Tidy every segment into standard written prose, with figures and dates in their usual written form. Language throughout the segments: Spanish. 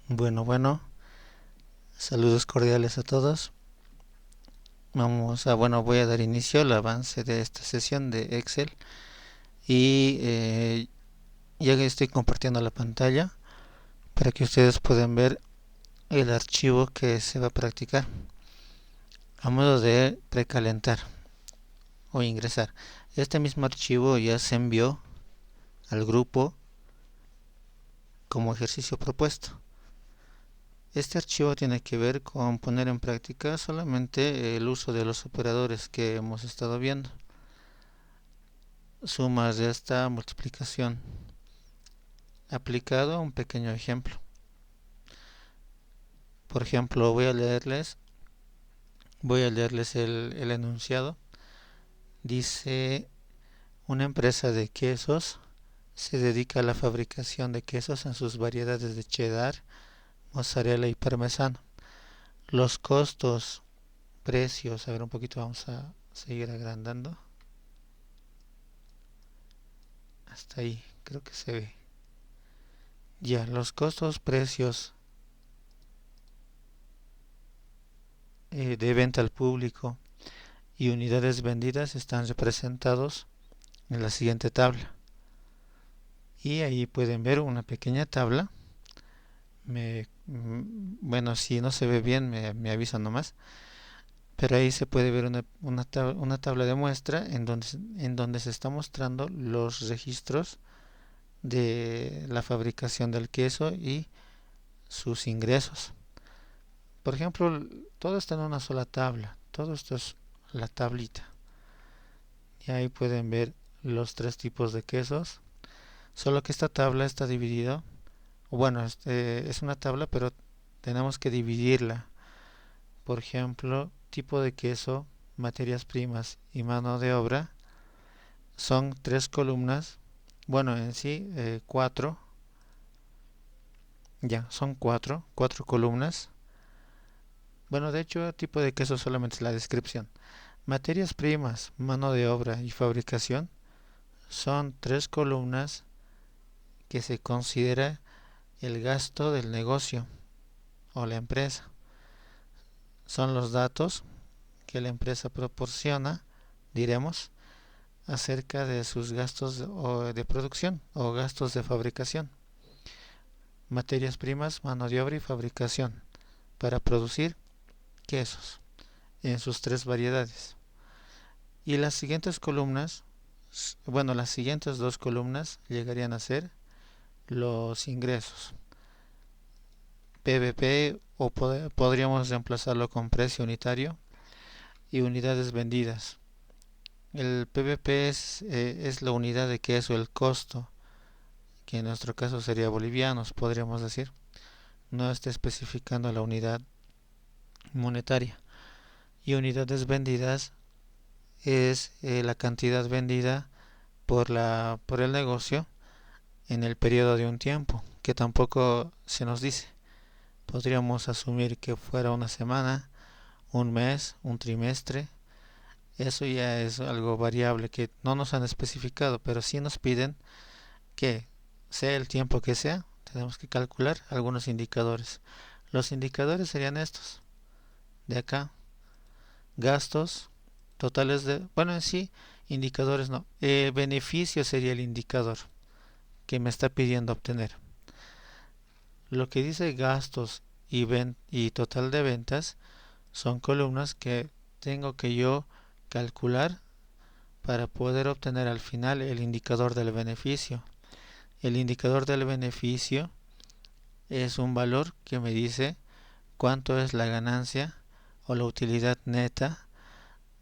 Bueno, saludos cordiales a todos. Voy a dar inicio al avance de esta sesión de Excel y ya que estoy compartiendo la pantalla para que ustedes puedan ver el archivo que se va a practicar a modo de precalentar o ingresar. Este mismo archivo ya se envió al grupo como ejercicio propuesto. Este archivo tiene que ver con poner en práctica solamente el uso de los operadores que hemos estado viendo. Suma, resta, multiplicación. Aplicado a un pequeño ejemplo. Por ejemplo, voy a leerles el enunciado. Dice, una empresa de quesos se dedica a la fabricación de quesos en sus variedades de cheddar, mozzarella y parmesano. Los costos, precios, a ver un poquito, vamos a seguir agrandando. Hasta ahí, creo que se ve. Ya, los costos, precios de venta al público y unidades vendidas están representados en la siguiente tabla. Y ahí pueden ver una pequeña tabla. Bueno, si no se ve bien, me avisan nomás. Pero ahí se puede ver una tabla de muestra en donde se está mostrando los registros de la fabricación del queso y sus ingresos. Por ejemplo, todo está en una sola tabla. Todo esto es la tablita. Y ahí pueden ver los tres tipos de quesos. Solo que esta tabla está dividida. Bueno, es una tabla, pero tenemos que dividirla. Por ejemplo, tipo de queso, materias primas y mano de obra. Son tres columnas. Bueno, en sí, cuatro. Ya, son cuatro columnas. Bueno, de hecho, tipo de queso solamente es la descripción. Materias primas, mano de obra y fabricación son tres columnas que se considera el gasto del negocio o la empresa. Son los datos que la empresa proporciona, diremos, acerca de sus gastos de producción o gastos de fabricación. Materias primas, mano de obra y fabricación para producir quesos en sus tres variedades. Y las siguientes columnas, bueno, las siguientes dos columnas llegarían a ser los ingresos. PVP o podríamos reemplazarlo con precio unitario y unidades vendidas. El PVP es la unidad de queso, el costo, que en nuestro caso sería bolivianos, podríamos decir. No está especificando la unidad monetaria. Y unidades vendidas es la cantidad vendida por el negocio en el periodo de un tiempo, que tampoco se nos dice. Podríamos asumir que fuera una semana, un mes, un trimestre. Eso ya es algo variable que no nos han especificado, pero sí nos piden que sea el tiempo que sea, tenemos que calcular algunos indicadores. Los indicadores serían estos, de acá, gastos totales bueno, en sí, indicadores no, beneficio sería el indicador que me está pidiendo obtener. Lo que dice gastos y total de ventas son columnas que tengo que yo calcular para poder obtener al final el indicador del beneficio. El indicador del beneficio es un valor que me dice cuánto es la ganancia o la utilidad neta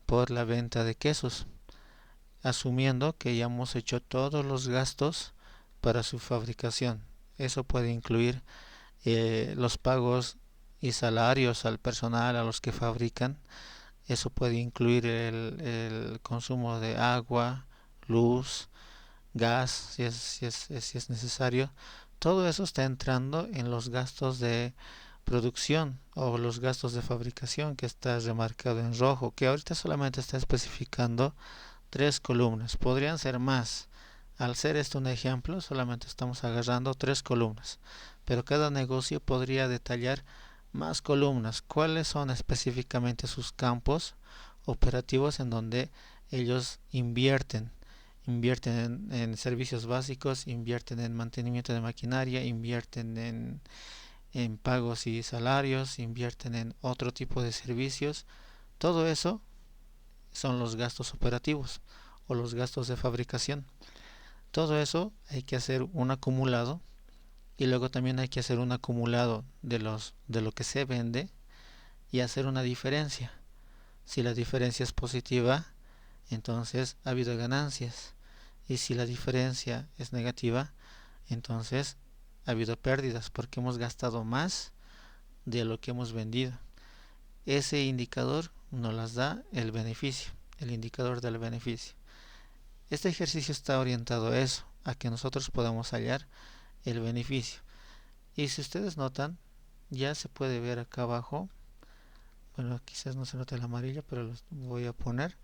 por la venta de quesos, asumiendo que ya hemos hecho todos los gastos para su fabricación. Eso puede incluir los pagos y salarios al personal, a los que fabrican. Eso puede incluir el consumo de agua, luz, gas, si es necesario. Todo eso está entrando en los gastos de producción o los gastos de fabricación, que está remarcado en rojo, que ahorita solamente está especificando tres columnas. Podrían ser más. Al ser esto un ejemplo, solamente estamos agarrando tres columnas. pero cada negocio podría detallar más columnas, cuáles son específicamente sus campos operativos en donde ellos invierten en servicios básicos, invierten en mantenimiento de maquinaria, invierten en pagos y salarios, invierten en otro tipo de servicios. Todo eso son los gastos operativos o los gastos de fabricación. Todo eso hay que hacer un acumulado, y luego también hay que hacer un acumulado de lo que se vende y hacer una diferencia. Si la diferencia es positiva, entonces ha habido ganancias, y si la diferencia es negativa, entonces ha habido pérdidas porque hemos gastado más de lo que hemos vendido. Ese indicador nos las da el beneficio, el indicador del beneficio. Este ejercicio está orientado a eso, a que nosotros podamos hallar el beneficio. Y si ustedes notan, ya se puede ver acá abajo, bueno, quizás no se note el amarillo, pero los voy a poner.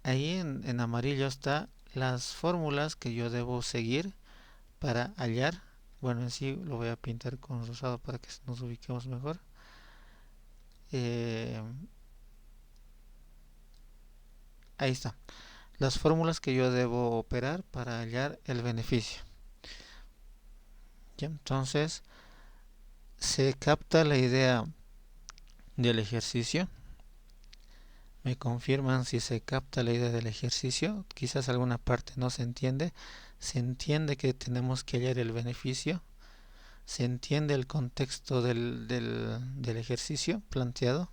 Ahí en amarillo está las fórmulas que yo debo seguir para hallar. Bueno, en sí lo voy a pintar con rosado para que nos ubiquemos mejor. Ahí está. Las fórmulas que yo debo operar para hallar el beneficio. ¿Ya? Entonces, se capta la idea del ejercicio. Me confirman si se capta la idea del ejercicio. Quizás alguna parte no se entiende. Se entiende que tenemos que hallar el beneficio. Se entiende el contexto del ejercicio planteado.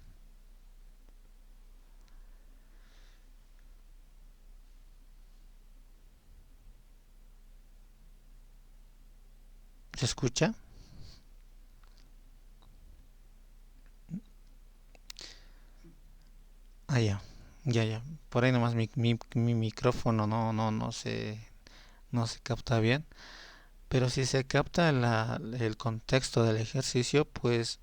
¿Se escucha? Ah, ya. Ya. Por ahí nomás mi micrófono no se capta bien. Pero si se capta el contexto del ejercicio, pues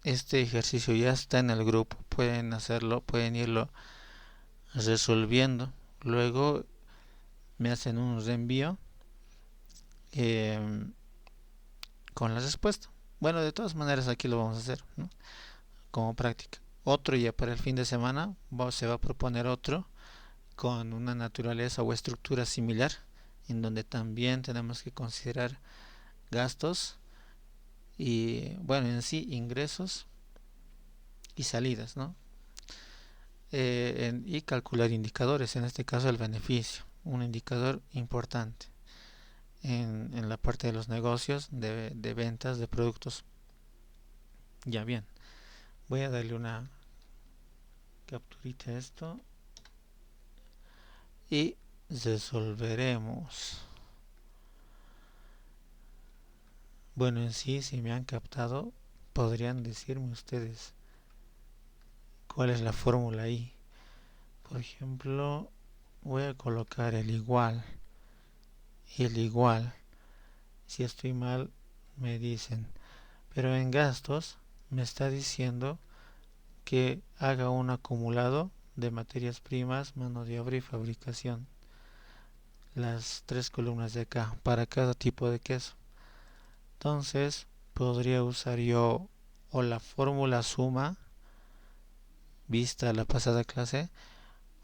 este ejercicio ya está en el grupo. Pueden hacerlo, pueden irlo resolviendo. Luego me hacen un reenvío con la respuesta. Bueno, de todas maneras aquí lo vamos a hacer, ¿no? Como práctica. Otro ya para el fin de semana se va a proponer otro con una naturaleza o estructura similar, en donde también tenemos que considerar gastos y, bueno, en sí ingresos y salidas, ¿no? Y calcular indicadores, en este caso el beneficio, un indicador importante en la parte de los negocios, de ventas de productos. Ya bien, voy a darle una capturita a esto y resolveremos. Bueno, en sí, si me han captado, podrían decirme ustedes cuál es la fórmula ahí. Por ejemplo, voy a colocar el igual y el igual. Si estoy mal, me dicen. Pero en gastos me está diciendo que haga un acumulado de materias primas, mano de obra y fabricación. Las tres columnas de acá para cada tipo de queso. Entonces podría usar yo o la fórmula suma vista la pasada clase,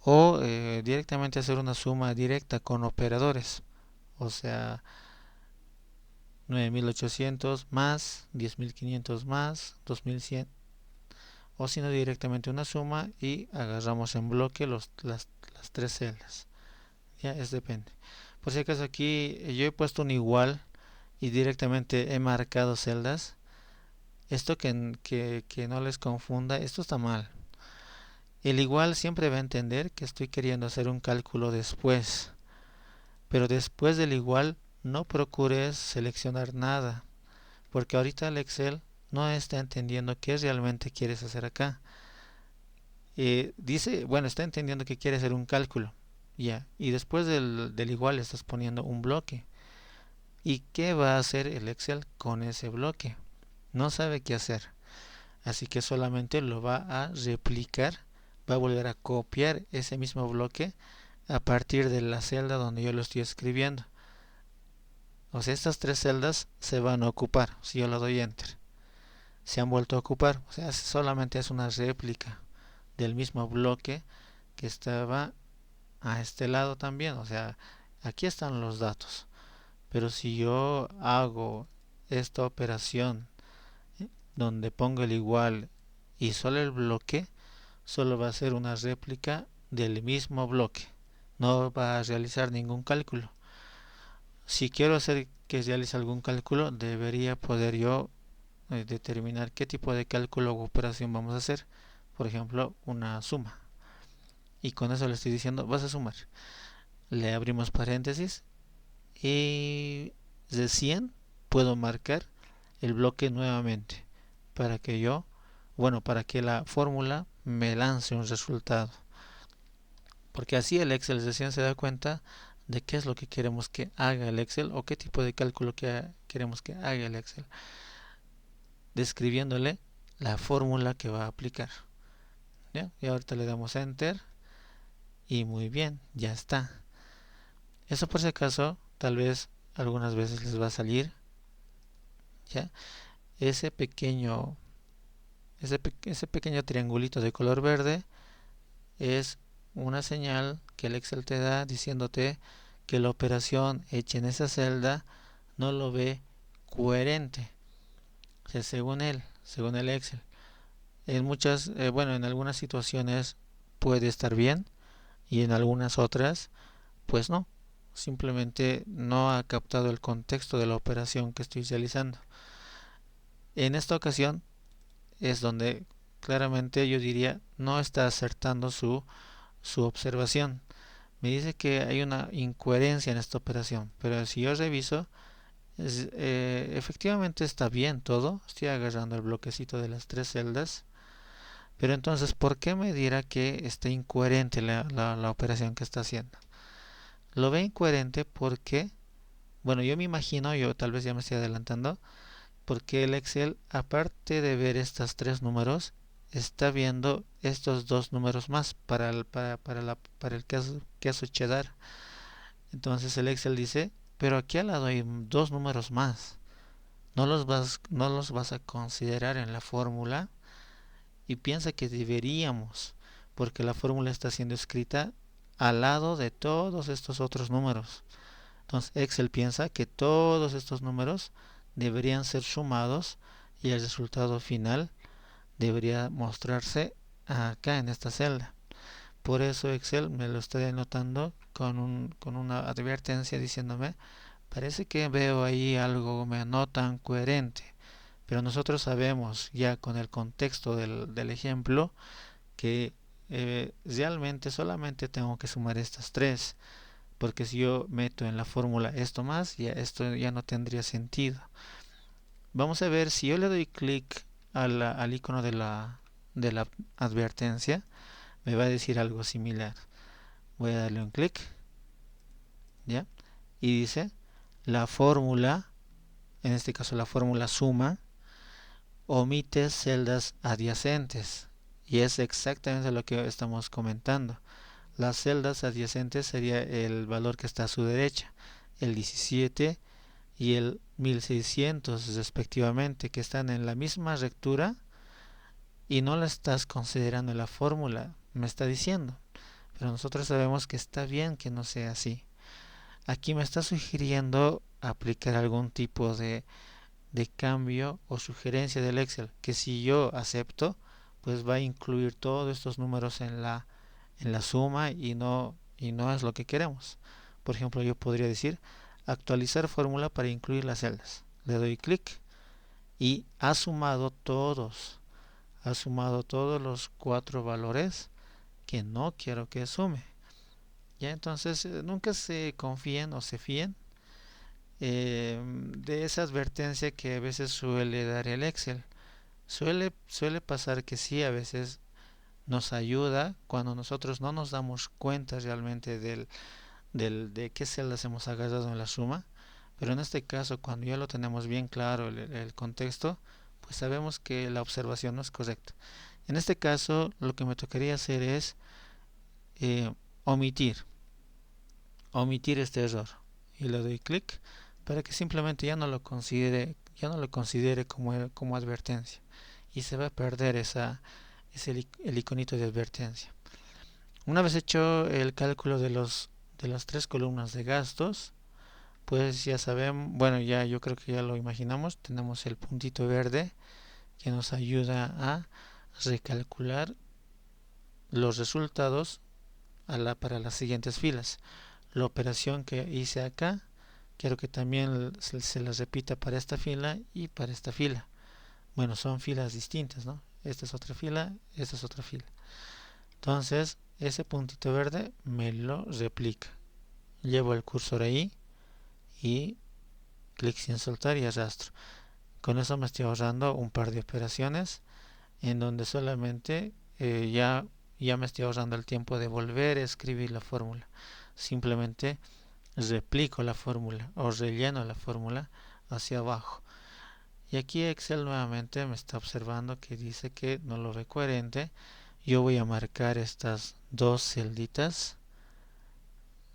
o directamente hacer una suma directa con operadores, o sea, 9.800 más 10.500 más 2.100, o si no directamente una suma y agarramos en bloque las tres celdas. Ya, es depende. Por si acaso aquí yo he puesto un igual y directamente he marcado celdas. Esto que no les confunda, esto está mal. El igual siempre va a entender que estoy queriendo hacer un cálculo después, pero después del igual no procures seleccionar nada, porque ahorita el Excel no está entendiendo qué realmente quieres hacer acá. Dice, bueno, está entendiendo que quiere hacer un cálculo, ya, y después del igual estás poniendo un bloque. ¿Y qué va a hacer el Excel con ese bloque? No sabe qué hacer, así que solamente lo va a replicar, va a volver a copiar ese mismo bloque a partir de la celda donde yo lo estoy escribiendo. O sea, estas tres celdas se van a ocupar si yo le doy enter. Se han vuelto a ocupar. O sea, solamente es una réplica del mismo bloque que estaba a este lado también. O sea, aquí están los datos. Pero si yo hago esta operación donde pongo el igual y solo el bloque, solo va a ser una réplica del mismo bloque. No va a realizar ningún cálculo. Si quiero hacer que realice algún cálculo, debería poder yo determinar qué tipo de cálculo o operación vamos a hacer. Por ejemplo, una suma. Y con eso le estoy diciendo, vas a sumar. Le abrimos paréntesis y de 100 puedo marcar el bloque nuevamente para que para que la fórmula me lance un resultado. Porque así el Excel recién se da cuenta de qué es lo que queremos que haga el Excel o qué tipo de cálculo queremos que haga el Excel, describiéndole la fórmula que va a aplicar. ¿Ya? Y ahorita le damos enter y muy bien, ya está. Eso por si acaso, tal vez algunas veces les va a salir, ¿ya? Ese pequeño ese pequeño triangulito de color verde es una señal que el Excel te da diciéndote que la operación hecha en esa celda no lo ve coherente. O sea, según el Excel. En algunas situaciones puede estar bien y en algunas otras, pues no. Simplemente no ha captado el contexto de la operación que estoy realizando. En esta ocasión es donde claramente yo diría no está acertando su observación. Me dice que hay una incoherencia en esta operación, pero si yo reviso, efectivamente está bien todo. Estoy agarrando el bloquecito de las tres celdas, pero entonces, ¿por qué me dirá que está incoherente la operación que está haciendo? Lo ve incoherente porque, bueno, yo me imagino, yo tal vez ya me estoy adelantando, porque el Excel, aparte de ver estos tres números, está viendo estos dos números más para el caso cheddar. Entonces el Excel dice, pero aquí al lado hay dos números más. No los vas a considerar en la fórmula y piensa que deberíamos, porque la fórmula está siendo escrita al lado de todos estos otros números. Entonces Excel piensa que todos estos números deberían ser sumados y el resultado final debería mostrarse acá en esta celda. Por eso Excel me lo está denotando con una advertencia diciéndome, parece que veo ahí algo no tan coherente. Pero nosotros sabemos ya con el contexto del ejemplo que realmente solamente tengo que sumar estas tres, porque si yo meto en la fórmula esto más, ya esto ya no tendría sentido. Vamos a ver si yo le doy clic al icono de la advertencia, me va a decir algo similar. Voy a darle un clic, ¿ya? Y dice, la fórmula, en este caso la fórmula suma, omite celdas adyacentes. Y es exactamente lo que estamos comentando. Las celdas adyacentes sería el valor que está a su derecha, el 17 y el 1600 respectivamente, que están en la misma rectura y no la estás considerando en la fórmula, me está diciendo. Pero nosotros sabemos que está bien que no sea así. Aquí me está sugiriendo aplicar algún tipo de cambio o sugerencia del Excel, que si yo acepto, pues va a incluir todos estos números en la suma y no es lo que queremos. Por ejemplo, yo podría decir actualizar fórmula para incluir las celdas. Le doy clic y ha sumado todos los cuatro valores que no quiero que sume. Ya entonces nunca se confíen o se fíen de esa advertencia que a veces suele dar el Excel. Suele pasar que sí, a veces nos ayuda cuando nosotros no nos damos cuenta realmente de qué celdas hemos agarrado en la suma, pero en este caso cuando ya lo tenemos bien claro el contexto, pues sabemos que la observación no es correcta. En este caso lo que me tocaría hacer es eh, omitir este error y le doy clic para que simplemente ya no lo considere como advertencia y se va a perder el iconito de advertencia. Una vez hecho el cálculo de las tres columnas de gastos, pues ya sabemos, bueno, ya yo creo que ya lo imaginamos, tenemos el puntito verde que nos ayuda a recalcular los resultados para las siguientes filas. La operación que hice acá, quiero que también se la repita para esta fila y para esta fila. Bueno, son filas distintas, ¿no? Esta es otra fila, esta es otra fila. Entonces, ese puntito verde me lo replica. Llevo el cursor ahí y clic sin soltar y arrastro. Con eso me estoy ahorrando un par de operaciones en donde solamente ya me estoy ahorrando el tiempo de volver a escribir la fórmula. Simplemente replico la fórmula o relleno la fórmula hacia abajo. Y aquí Excel nuevamente me está observando que dice que no lo ve coherente. Yo voy a marcar estas dos celditas,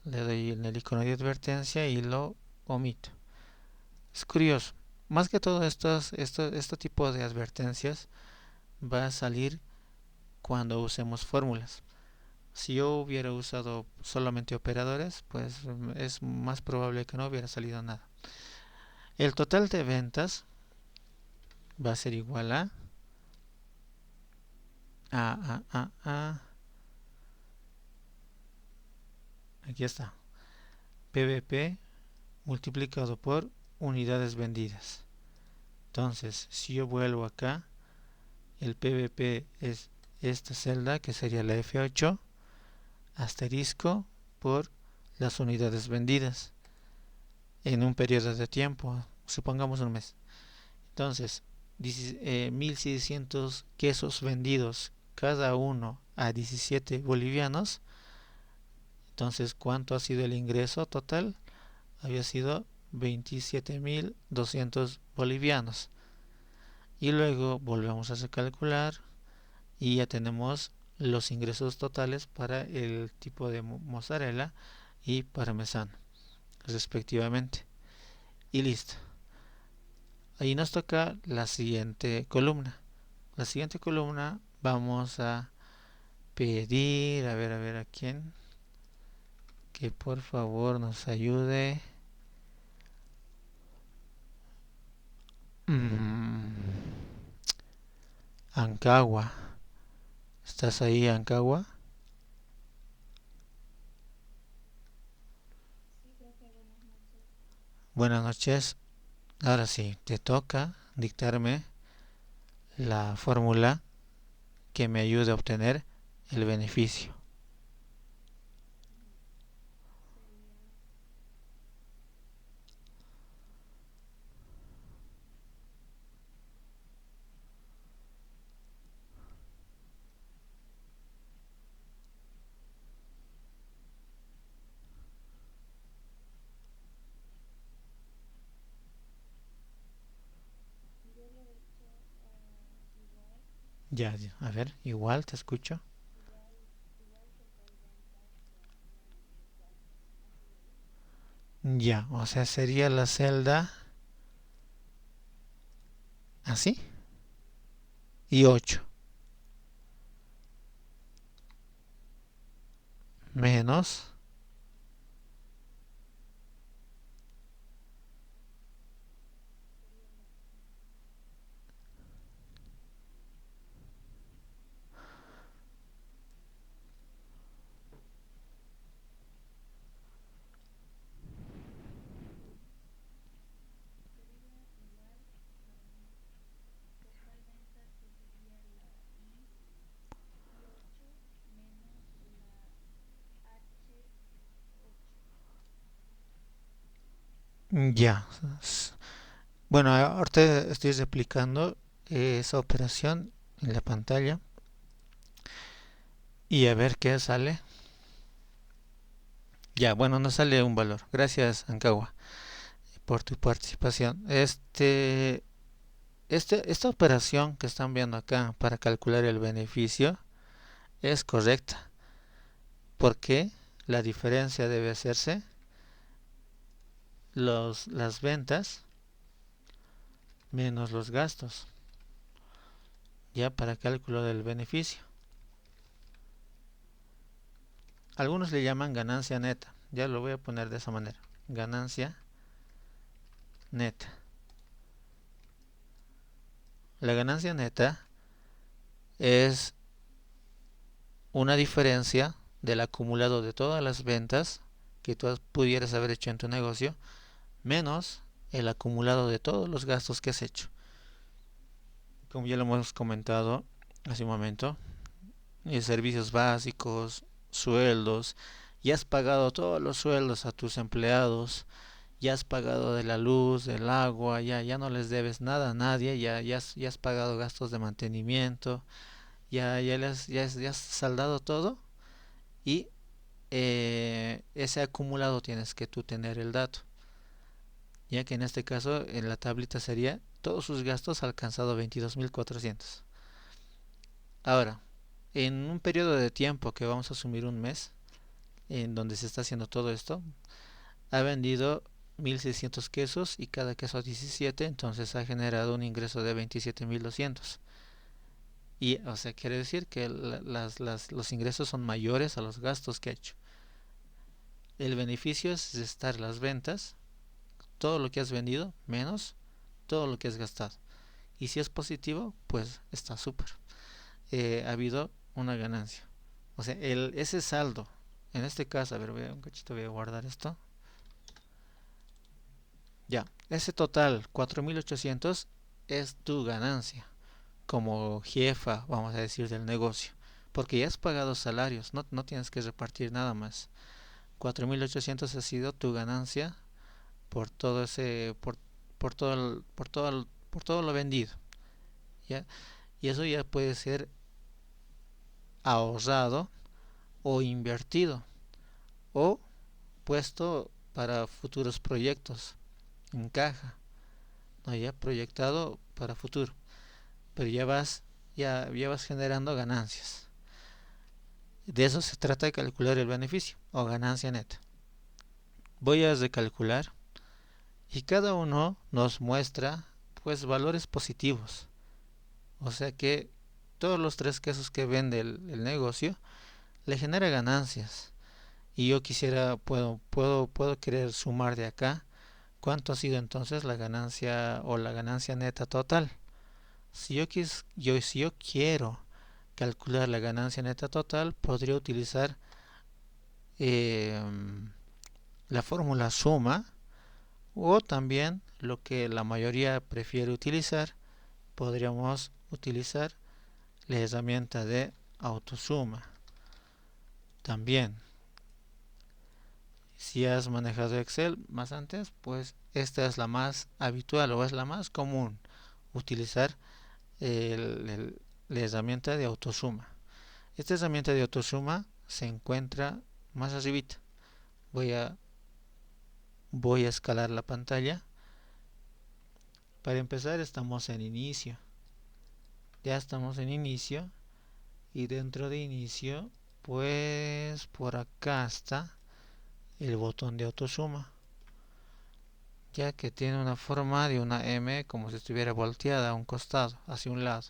le doy en el icono de advertencia y lo omito. Es curioso, más que todo este tipo de advertencias va a salir cuando usemos fórmulas. Si yo hubiera usado solamente operadores, pues es más probable que no hubiera salido nada. El total de ventas va a ser igual a aquí está, PVP multiplicado por unidades vendidas. Entonces, si yo vuelvo acá, el PVP es esta celda que sería la F8 asterisco por las unidades vendidas en un periodo de tiempo, supongamos un mes. Entonces, 1600 quesos vendidos cada uno a 17 bolivianos. Entonces, ¿cuánto ha sido el ingreso total? Había sido 27.200 bolivianos. Y luego volvemos a recalcular y ya tenemos los ingresos totales para el tipo de mozzarella y parmesano respectivamente. Y listo. Ahí nos toca la siguiente columna. La siguiente columna vamos a pedir, a ver a quién, que por favor nos ayude. Ancagua. ¿Estás ahí, Ancagua? Buenas noches. Ahora sí, te toca dictarme la fórmula que me ayude a obtener el beneficio. Ya, a ver, igual te escucho. Ya, o sea, sería la celda así y 8 menos. Ya. Bueno, ahorita estoy replicando esa operación en la pantalla y a ver qué sale. Ya, bueno, nos sale un valor. Gracias, Ancagua, por tu participación. Esta operación que están viendo acá para calcular el beneficio es correcta, porque la diferencia debe hacerse las ventas menos los gastos, ya para cálculo del beneficio. Algunos le llaman ganancia neta, ya lo voy a poner de esa manera, ganancia neta. La ganancia neta es una diferencia del acumulado de todas las ventas que tú pudieras haber hecho en tu negocio, menos el acumulado de todos los gastos que has hecho. Como ya lo hemos comentado hace un momento, servicios básicos, sueldos, ya has pagado todos los sueldos a tus empleados, ya has pagado de la luz, del agua, ya no les debes nada a nadie, ya has pagado gastos de mantenimiento, ya has saldado todo y ese acumulado tienes que tú tener el dato, ya que en este caso en la tablita sería todos sus gastos alcanzado 22.400. Ahora, en un periodo de tiempo que vamos a asumir un mes, en donde se está haciendo todo esto, ha vendido 1.600 quesos y cada queso 17, entonces ha generado un ingreso de 27.200. Y, o sea, quiere decir que los ingresos son mayores a los gastos que ha hecho. El beneficio es estar las ventas, todo lo que has vendido, menos todo lo que has gastado. Y si es positivo, pues está súper. Ha habido una ganancia. O sea, ese saldo, en este caso, a ver, un cachito, voy a guardar esto. Ya, ese total, 4.800, es tu ganancia como jefa, vamos a decir, del negocio. Porque ya has pagado salarios, no tienes que repartir nada más. 4.800 ha sido tu ganancia por todo ese, por todo lo vendido. ¿Ya? Y eso ya puede ser ahorrado o invertido o puesto para futuros proyectos en caja, ¿no? Ya proyectado para futuro, pero ya vas generando ganancias. De eso se trata de calcular el beneficio o ganancia neta. Voy a recalcular y cada uno nos muestra pues valores positivos. O sea que todos los 3 quesos que vende el negocio le genera ganancias. Y yo quisiera, puedo querer sumar de acá cuánto ha sido entonces la ganancia o la ganancia neta total. Si yo quiero calcular la ganancia neta total, podría utilizar eh, la fórmula suma, o también lo que la mayoría prefiere utilizar, podríamos utilizar la herramienta de autosuma. También, si has manejado Excel más antes, pues esta es la más habitual o es la más común, utilizar la herramienta de autosuma. Esta herramienta de autosuma se encuentra más arribita. Voy a escalar la pantalla. Para empezar estamos en inicio. Ya estamos en inicio. Y dentro de inicio, pues por acá está el botón de autosuma. Ya que tiene una forma de una M como si estuviera volteada a un costado, hacia un lado.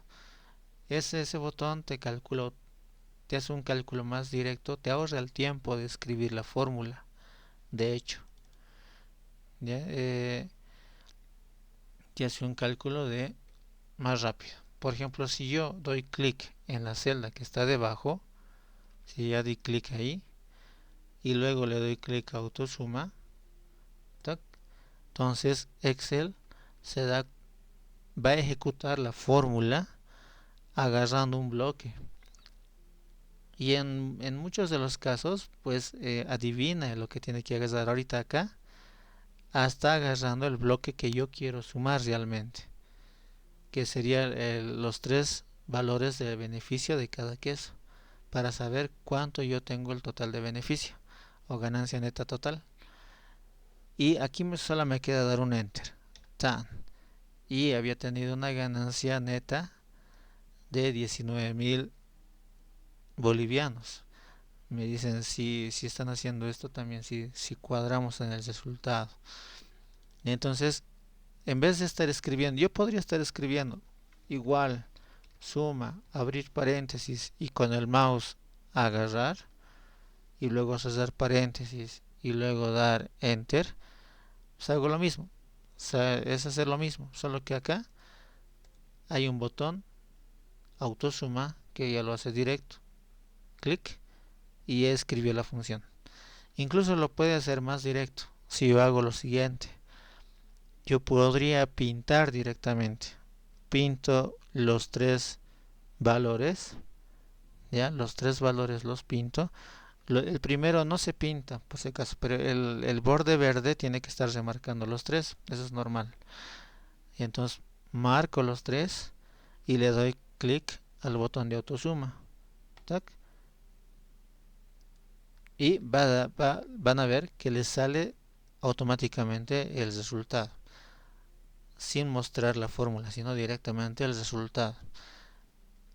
Ese botón te hace un cálculo más directo, te ahorra el tiempo de escribir la fórmula. De hecho, ¿ya? Te hace un cálculo de más rápido. Por ejemplo, si yo doy clic en la celda que está debajo, si ya di clic ahí y luego le doy clic a autosuma, ¿tac? Entonces Excel va a ejecutar la fórmula agarrando un bloque. Y en muchos de los casos, pues adivina lo que tiene que agarrar ahorita acá, hasta agarrando el bloque que yo quiero sumar realmente, que serían los 3 valores de beneficio de cada queso, para saber cuánto yo tengo el total de beneficio o ganancia neta total. Y aquí solo me queda dar un enter. Tan. Y había tenido una ganancia neta de 19.000 bolivianos. Me dicen si están haciendo esto también, si cuadramos en el resultado. Y entonces, en vez de estar escribiendo, yo podría estar escribiendo igual, suma, abrir paréntesis y con el mouse agarrar y luego cerrar paréntesis y luego dar enter, pues hago lo mismo. O sea, es hacer lo mismo, solo que acá hay un botón autosuma que ya lo hace directo. Clic y ya escribió la función. Incluso lo puede hacer más directo. Si yo hago lo siguiente, yo podría pintar directamente. Pinto los tres valores, ya, los tres valores los pinto. El primero no se pinta, por si acaso, pero el borde verde tiene que estar remarcando los tres, eso es normal. Y entonces marco los tres y le doy clic al botón de autosuma. ¿Tac? Y van a ver que les sale automáticamente el resultado, sin mostrar la fórmula, sino directamente el resultado.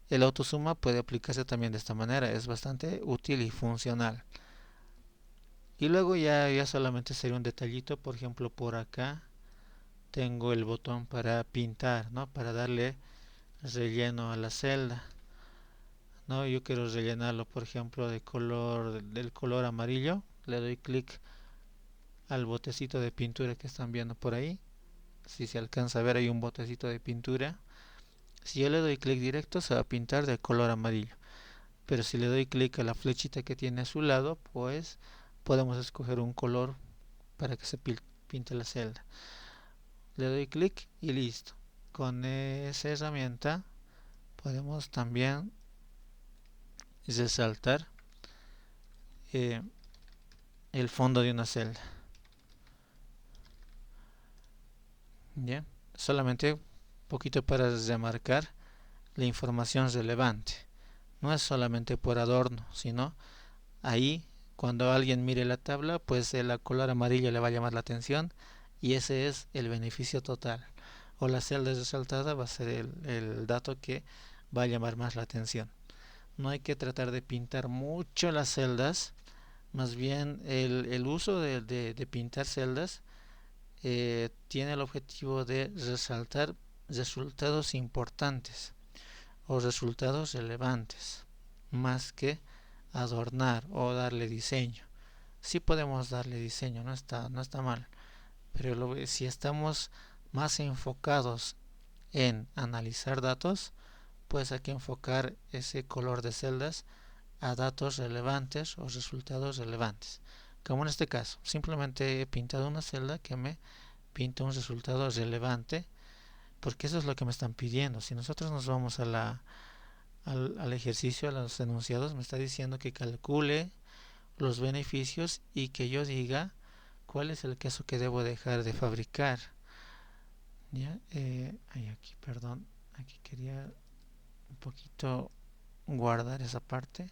El autosuma puede aplicarse también de esta manera, es bastante útil y funcional. Y luego ya solamente sería un detallito, por ejemplo por acá tengo el botón para pintar, ¿no? Para darle relleno a la celda, ¿no? Yo quiero rellenarlo, por ejemplo, del color amarillo, le doy clic al botecito de pintura que están viendo por ahí. Si se alcanza a ver, hay un botecito de pintura. Si yo le doy clic directo, se va a pintar de color amarillo. Pero si le doy clic a la flechita que tiene a su lado, pues podemos escoger un color para que se pinte la celda. Le doy clic y listo. Con esa herramienta podemos también resaltar eh, el fondo de una celda. ¿Ya? Solamente un poquito para remarcar la información relevante. No es solamente por adorno, sino ahí cuando alguien mire la tabla, pues el color amarillo le va a llamar la atención y ese es el beneficio total. O la celda resaltada va a ser el dato que va a llamar más la atención. No hay que tratar de pintar mucho las celdas, más bien el uso de pintar celdas tiene el objetivo de resaltar resultados importantes o resultados relevantes, más que adornar o darle diseño. Sí podemos darle diseño, no está mal, pero si estamos más enfocados en analizar datos, pues hay que enfocar ese color de celdas a datos relevantes o resultados relevantes. Como en este caso, simplemente he pintado una celda que me pinta un resultado relevante, porque eso es lo que me están pidiendo. Si nosotros nos vamos al ejercicio, a los enunciados, me está diciendo que calcule los beneficios y que yo diga cuál es el queso que debo dejar de fabricar. ¿Ya? Aquí, perdón, aquí quería un poquito guardar esa parte.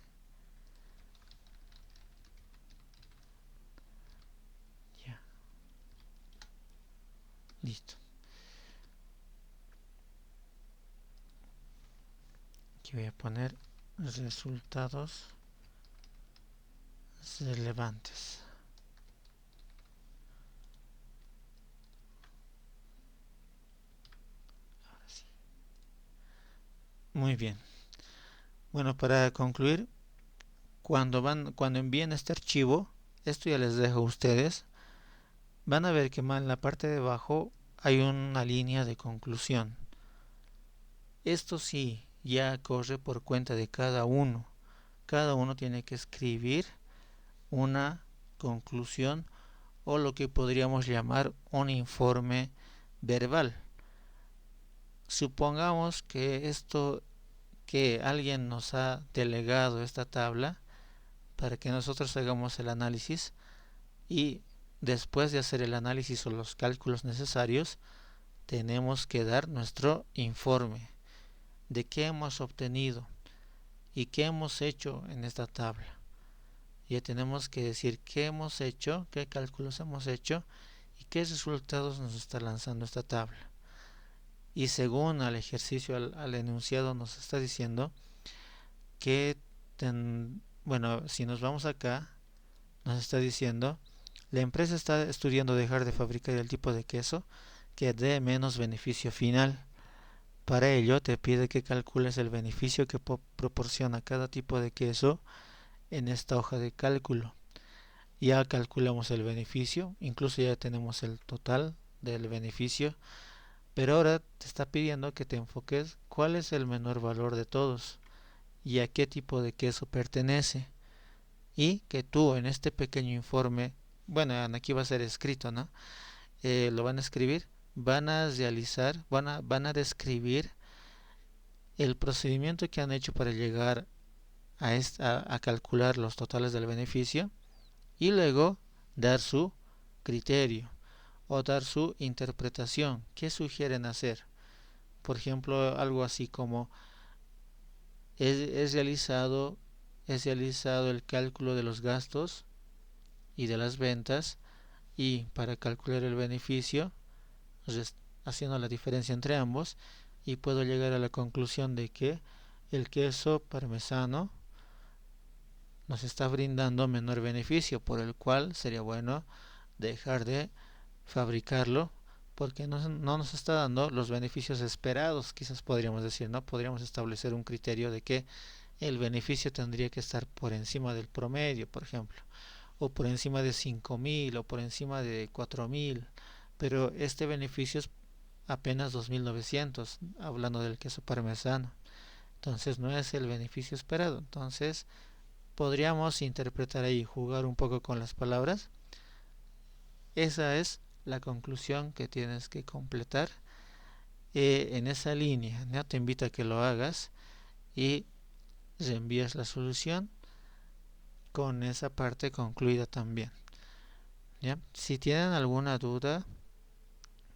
Ya, listo. Aquí voy a poner resultados relevantes. Ahora sí. Muy bien. Bueno, para concluir, cuando envíen este archivo, esto ya les dejo a ustedes, van a ver que en la parte de abajo hay una línea de conclusión. Esto sí, ya corre por cuenta de cada uno. Cada uno tiene que escribir una conclusión o lo que podríamos llamar un informe verbal. Supongamos que alguien nos ha delegado esta tabla para que nosotros hagamos el análisis y después de hacer el análisis o los cálculos necesarios tenemos que dar nuestro informe de qué hemos obtenido y qué hemos hecho en esta tabla. Ya tenemos que decir qué hemos hecho, qué cálculos hemos hecho y qué resultados nos está lanzando esta tabla. Y según al ejercicio, al enunciado nos está diciendo que, bueno, si nos vamos acá, nos está diciendo La empresa está estudiando dejar de fabricar el tipo de queso que dé menos beneficio final. Para ello te pide que calcules el beneficio que proporciona cada tipo de queso en esta hoja de cálculo. Ya calculamos el beneficio, incluso ya tenemos el total del beneficio, pero ahora te está pidiendo que te enfoques cuál es el menor valor de todos y a qué tipo de queso pertenece, y que tú en este pequeño informe, bueno, aquí va a ser escrito, ¿no? Lo van a escribir, van a realizar, van a describir el procedimiento que han hecho para llegar a calcular los totales del beneficio, y luego dar su criterio o dar su interpretación. ¿Qué sugieren hacer? Por ejemplo, algo así como es realizado el cálculo de los gastos y de las ventas, y para calcular el beneficio haciendo la diferencia entre ambos, y puedo llegar a la conclusión de que el queso parmesano nos está brindando menor beneficio, por el cual sería bueno dejar de fabricarlo porque no nos está dando los beneficios esperados, quizás podríamos decir, ¿no? Podríamos establecer un criterio de que el beneficio tendría que estar por encima del promedio, por ejemplo, o por encima de 5.000 o por encima de 4.000, pero este beneficio es apenas 2.900, hablando del queso parmesano. Entonces no es el beneficio esperado. Entonces podríamos interpretar ahí, jugar un poco con las palabras. Esa es la conclusión que tienes que completar en esa línea. ¿No? Te invito a que lo hagas y reenvías la solución con esa parte concluida también. ¿Ya? Si tienen alguna duda,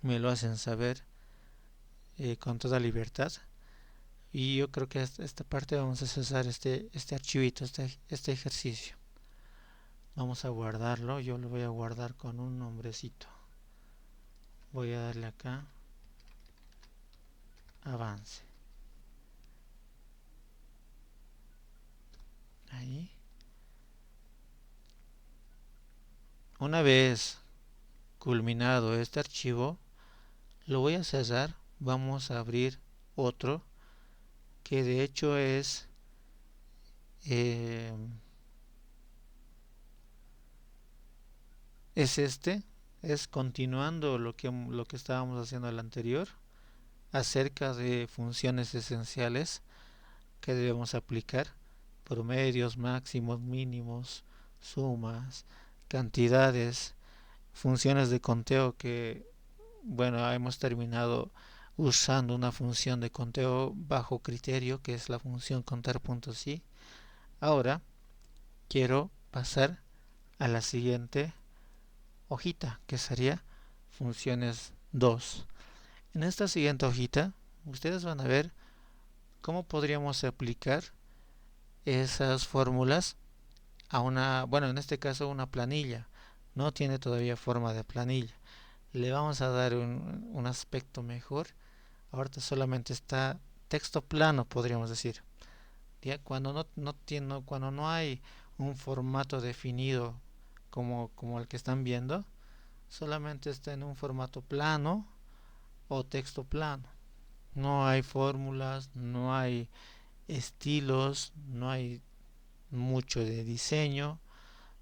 me lo hacen saber con toda libertad. Y yo creo que esta parte vamos a cesar este archivito, este ejercicio. Vamos a guardarlo. Yo lo voy a guardar con un nombrecito. Voy a darle acá avance. Ahí. Una vez culminado este archivo, lo voy a cerrar. Vamos a abrir otro que de hecho eh, es continuando lo que estábamos haciendo el anterior, acerca de funciones esenciales que debemos aplicar: promedios, máximos, mínimos, sumas, cantidades, funciones de conteo que, bueno, hemos terminado usando una función de conteo bajo criterio, que es la función contar puntos y. Ahora quiero pasar a la siguiente hojita, que sería funciones 2. En esta siguiente hojita ustedes van a ver cómo podríamos aplicar esas fórmulas a una, bueno, en este caso una planilla. No tiene todavía forma de planilla. Le vamos a dar un aspecto mejor. Ahorita solamente está texto plano, podríamos decir. ¿Ya? Cuando no hay un formato definido como el que están viendo, solamente está en un formato plano o texto plano. No hay fórmulas, no hay estilos, no hay mucho de diseño,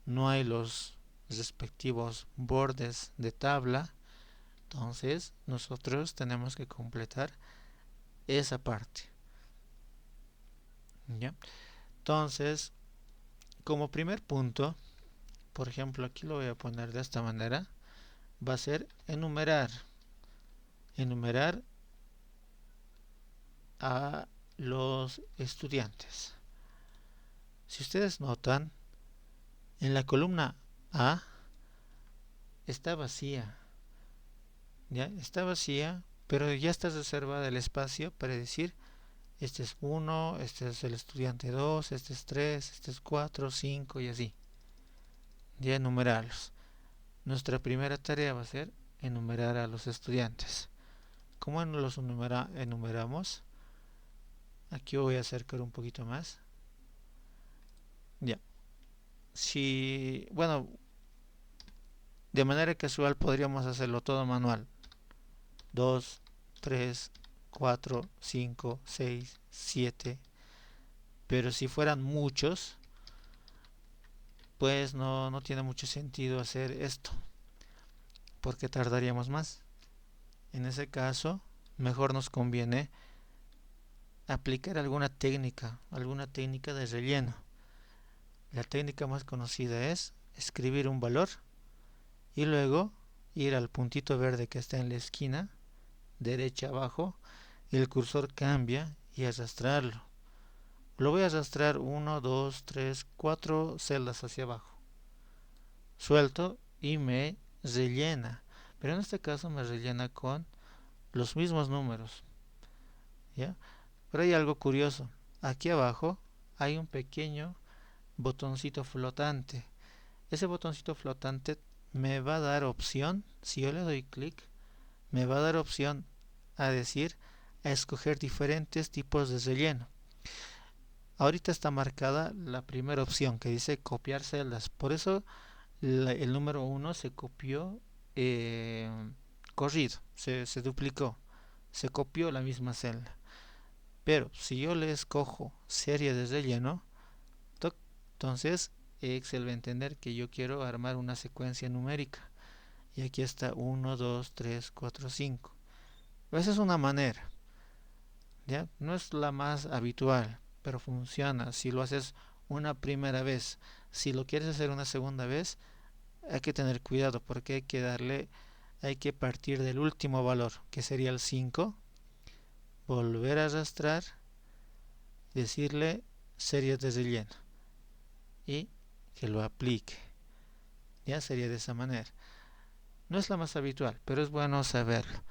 no hay los respectivos bordes de tabla. Entonces nosotros tenemos que completar esa parte. ¿Ya? Entonces, como primer punto, por ejemplo, aquí lo voy a poner de esta manera, va a ser enumerar a los estudiantes. Si ustedes notan, en la columna A está vacía. ¿Ya? Está vacía, pero ya está reservada el espacio para decir: este es 1, este es el estudiante 2, este es 3, este es 4, 5 y así. Ya enumerarlos. Nuestra primera tarea va a ser enumerar a los estudiantes. ¿Cómo los enumeramos? Aquí voy a acercar un poquito más. Ya. Si, bueno, De manera casual podríamos hacerlo todo manual. 2, 3, 4, 5, 6, 7. Pero si fueran muchos, pues no tiene mucho sentido hacer esto, porque tardaríamos más. En ese caso, mejor nos conviene aplicar alguna técnica de relleno. La técnica más conocida es escribir un valor y luego ir al puntito verde que está en la esquina derecha abajo y el cursor cambia y arrastrarlo. Lo voy a arrastrar 1, 2, 3, 4 celdas hacia abajo. Suelto y me rellena. Pero en este caso me rellena con los mismos números. ¿Ya? Pero hay algo curioso. Aquí abajo hay un pequeño botoncito flotante. Ese botoncito flotante me va a dar opción, si yo le doy clic, me va a dar opción a escoger diferentes tipos de relleno. Ahorita está marcada la primera opción que dice copiar celdas. Por eso el número 1 se copió corrido, se duplicó, se copió la misma celda. Pero si yo le escojo serie de relleno, entonces Excel va a entender que yo quiero armar una secuencia numérica. Y aquí está 1, 2, 3, 4, 5. Esa es una manera. ¿Ya? No es la más habitual, pero funciona si lo haces una primera vez. Si lo quieres hacer una segunda vez, hay que tener cuidado porque hay que partir del último valor, que sería el 5, volver a arrastrar, decirle series de relleno y que lo aplique. Ya sería de esa manera. No es la más habitual, pero es bueno saberlo.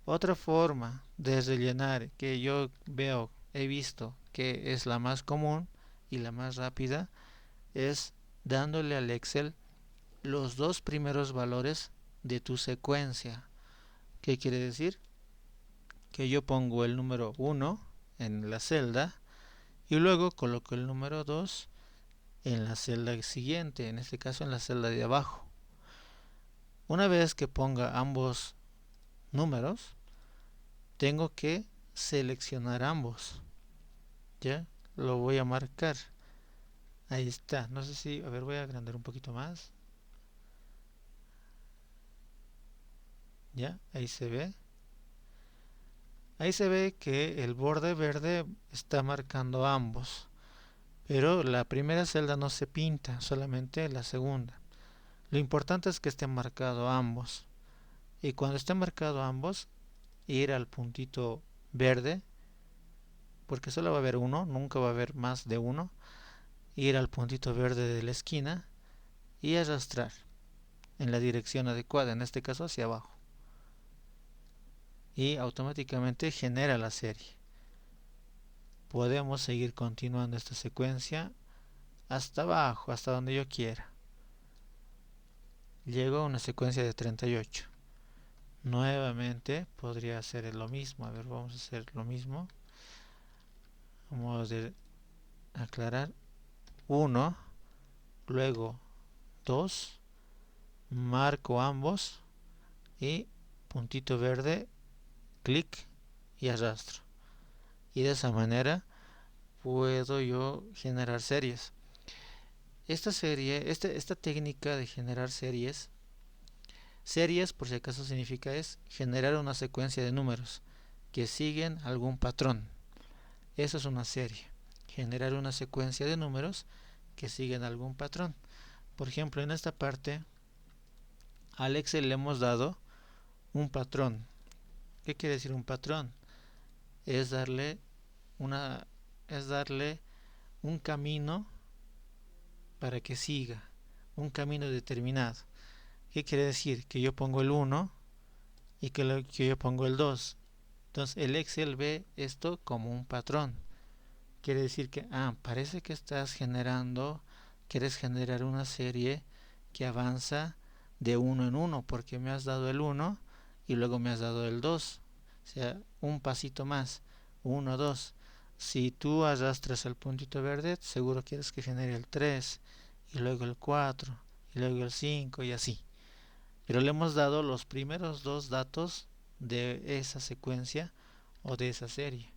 Otra forma de rellenar que yo he visto que es la más común y la más rápida es dándole al Excel los dos primeros valores de tu secuencia. ¿Qué quiere decir? Que yo pongo el número 1 en la celda y luego coloco el número 2 en la celda siguiente, en este caso en la celda de abajo. Una vez que ponga ambos números, tengo que seleccionar ambos. ¿Ya? Lo voy a marcar. Ahí está. No sé si... A ver, voy a agrandar un poquito más. ¿Ya? Ahí se ve. Ahí se ve que el borde verde está marcando ambos. Pero la primera celda no se pinta, solamente la segunda. Lo importante es que estén marcados ambos. Y cuando estén marcados ambos, ir al puntito verde, porque solo va a haber uno, nunca va a haber más de uno. Ir al puntito verde de la esquina y arrastrar en la dirección adecuada, en este caso hacia abajo. Y automáticamente genera la serie. Podemos seguir continuando esta secuencia hasta abajo, hasta donde yo quiera. Llego a una secuencia de 38. Nuevamente podría hacer lo mismo. A ver, vamos a hacer lo mismo. Vamos a aclarar. 1, luego 2, marco ambos y puntito verde, clic y arrastro. Y de esa manera puedo yo generar series. Esta técnica de generar series por si acaso significa es generar una secuencia de números que siguen algún patrón. Eso es una serie. Generar una secuencia de números que siguen algún patrón. Por ejemplo, en esta parte al Excel le hemos dado un patrón. ¿Qué quiere decir un patrón? Es darle un camino para que siga, un camino determinado. ¿Qué quiere decir? Que yo pongo el 1 y que yo pongo el 2. Entonces el Excel ve esto como un patrón. Quiere decir que, parece que quieres generar una serie que avanza de uno en uno, porque me has dado el 1 y luego me has dado el 2. O sea, un pasito más, 1, 2. Si tú arrastras el puntito verde, seguro quieres que genere el 3, y luego el 4, y luego el 5, y así. pero le hemos dado los primeros dos datos de esa secuencia o de esa serie.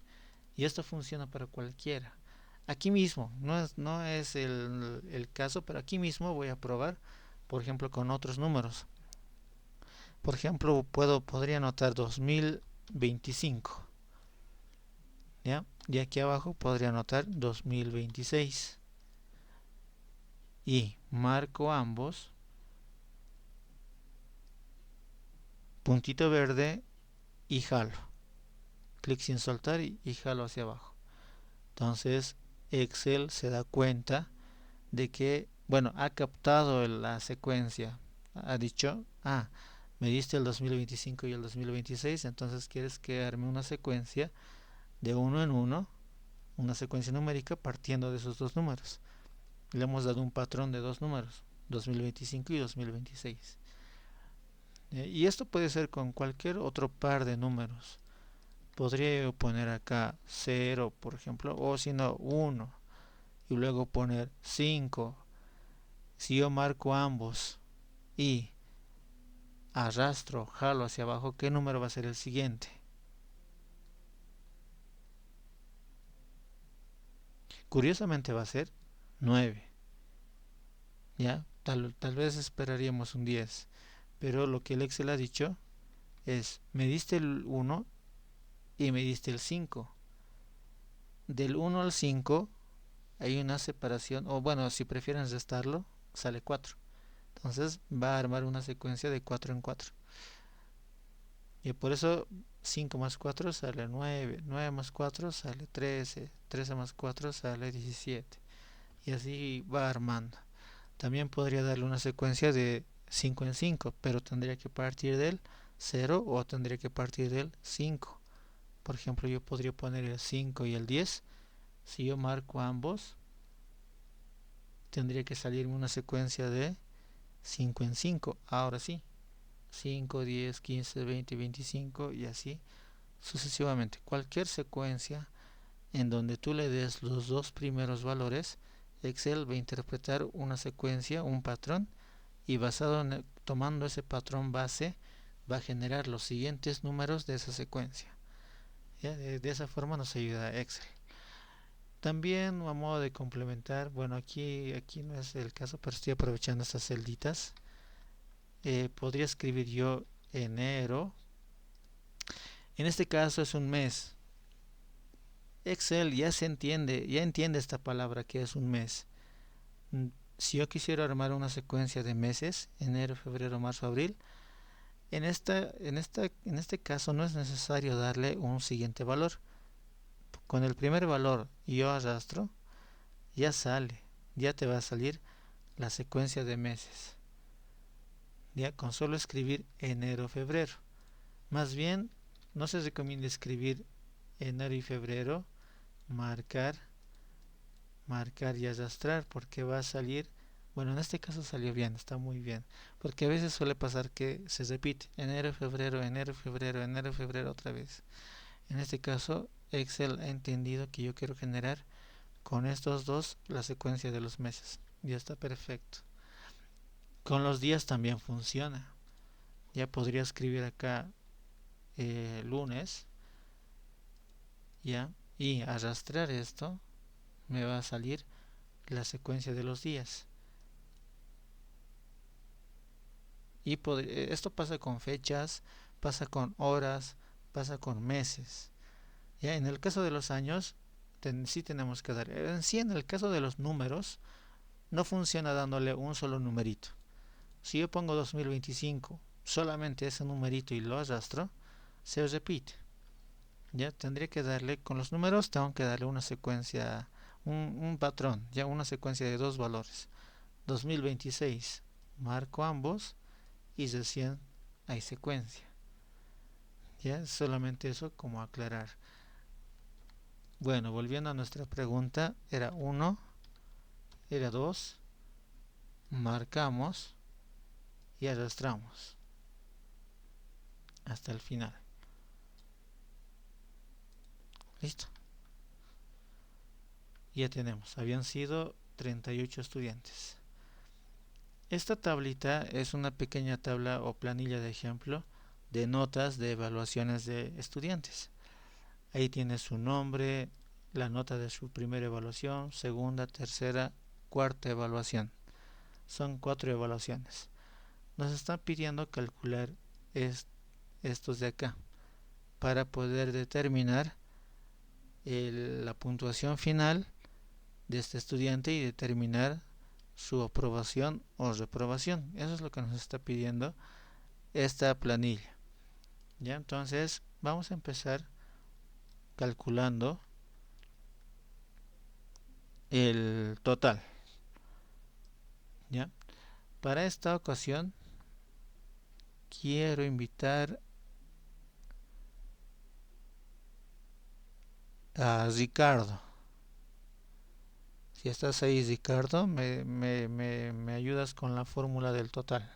Y esto funciona para cualquiera. Aquí mismo, no es el caso, pero aquí mismo voy a probar, por ejemplo, con otros números. Por ejemplo, podría anotar 2025. ¿Ya? Y aquí abajo podría anotar 2026. Y marco ambos, puntito verde y jalo. Clic sin soltar y jalo hacia abajo. Entonces Excel se da cuenta de que, bueno, ha captado la secuencia. Ha dicho, me diste el 2025 y el 2026, entonces quieres que arme una secuencia de uno en uno, una secuencia numérica partiendo de esos dos números. Le hemos dado un patrón de dos números, 2025 y 2026. Y esto puede ser con cualquier otro par de números. Podría yo poner acá 0, por ejemplo, o si no 1, y luego poner 5. Si yo marco ambos y arrastro, jalo hacia abajo, ¿qué número va a ser el siguiente? Curiosamente va a ser 9. ¿Ya? Tal vez esperaríamos un 10. Pero lo que el Excel ha dicho es, me diste el 1 y me diste el 5. Del 1 al 5 hay una separación, o bueno, si prefieren restarlo, sale 4. Entonces va a armar una secuencia de 4 en 4. Y por eso 5 más 4 sale 9, 9 más 4 sale 13, 13 más 4 sale 17. Y así va armando. También podría darle una secuencia de 5 en 5, pero tendría que partir del 0 o tendría que partir del 5. Por ejemplo, yo podría poner el 5 y el 10. Si yo marco ambos, tendría que salirme una secuencia de 5 en 5. Ahora sí, 5, 10, 15, 20, 25 y así sucesivamente. Cualquier secuencia en donde tú le des los dos primeros valores, Excel va a interpretar una secuencia, un patrón, y basado en tomando ese patrón base, va a generar los siguientes números de esa secuencia. ¿Ya? De esa forma nos ayuda Excel. También a modo de complementar, bueno, aquí no es el caso, pero estoy aprovechando estas celditas. Podría escribir yo enero. En este caso es un mes. Excel ya entiende esta palabra que es un mes. Si yo quisiera armar una secuencia de meses, enero, febrero, marzo, abril, en este caso no es necesario darle un siguiente valor. Con el primer valor yo arrastro, ya sale, ya te va a salir la secuencia de meses. Ya con solo escribir enero, febrero. Más bien, no se recomienda escribir enero y febrero, marcar, marcar y arrastrar, porque va a salir, bueno, en este caso salió bien, está muy bien, porque a veces suele pasar que se repite enero, febrero, enero, febrero, enero, febrero otra vez. En este caso, Excel ha entendido que yo quiero generar con estos dos la secuencia de los meses. Ya está perfecto. Con los días también funciona. Ya podría escribir acá lunes, ya, y arrastrar esto, me va a salir la secuencia de los días. Y esto pasa con fechas, pasa con horas, pasa con meses. Ya, en el caso de los años, sí tenemos que dar. En sí, en el caso de los números, no funciona dándole un solo numerito. Si yo pongo 2025, solamente ese numerito y lo arrastro, se repite. Ya tendría que darle, con los números tengo que darle una secuencia, un patrón, ya una secuencia de dos valores. 2026, marco ambos y recién hay secuencia. Ya solamente eso como aclarar. Bueno, volviendo a nuestra pregunta, era 1, era 2, marcamos y arrastramos hasta el final. Listo. Ya tenemos, habían sido 38 estudiantes. Esta tablita es una pequeña tabla o planilla de ejemplo de notas de evaluaciones de estudiantes. Ahí tiene su nombre, la nota de su primera evaluación, segunda, tercera, cuarta evaluación. Son 4 evaluaciones. Nos están pidiendo calcular estos de acá para poder determinar la puntuación final de este estudiante y determinar su aprobación o reprobación. Eso es lo que nos está pidiendo esta planilla. Ya, entonces vamos a empezar calculando el total. Ya, para esta ocasión quiero invitar a Ricardo. Si estás ahí, Ricardo, me ayudas con la fórmula del total.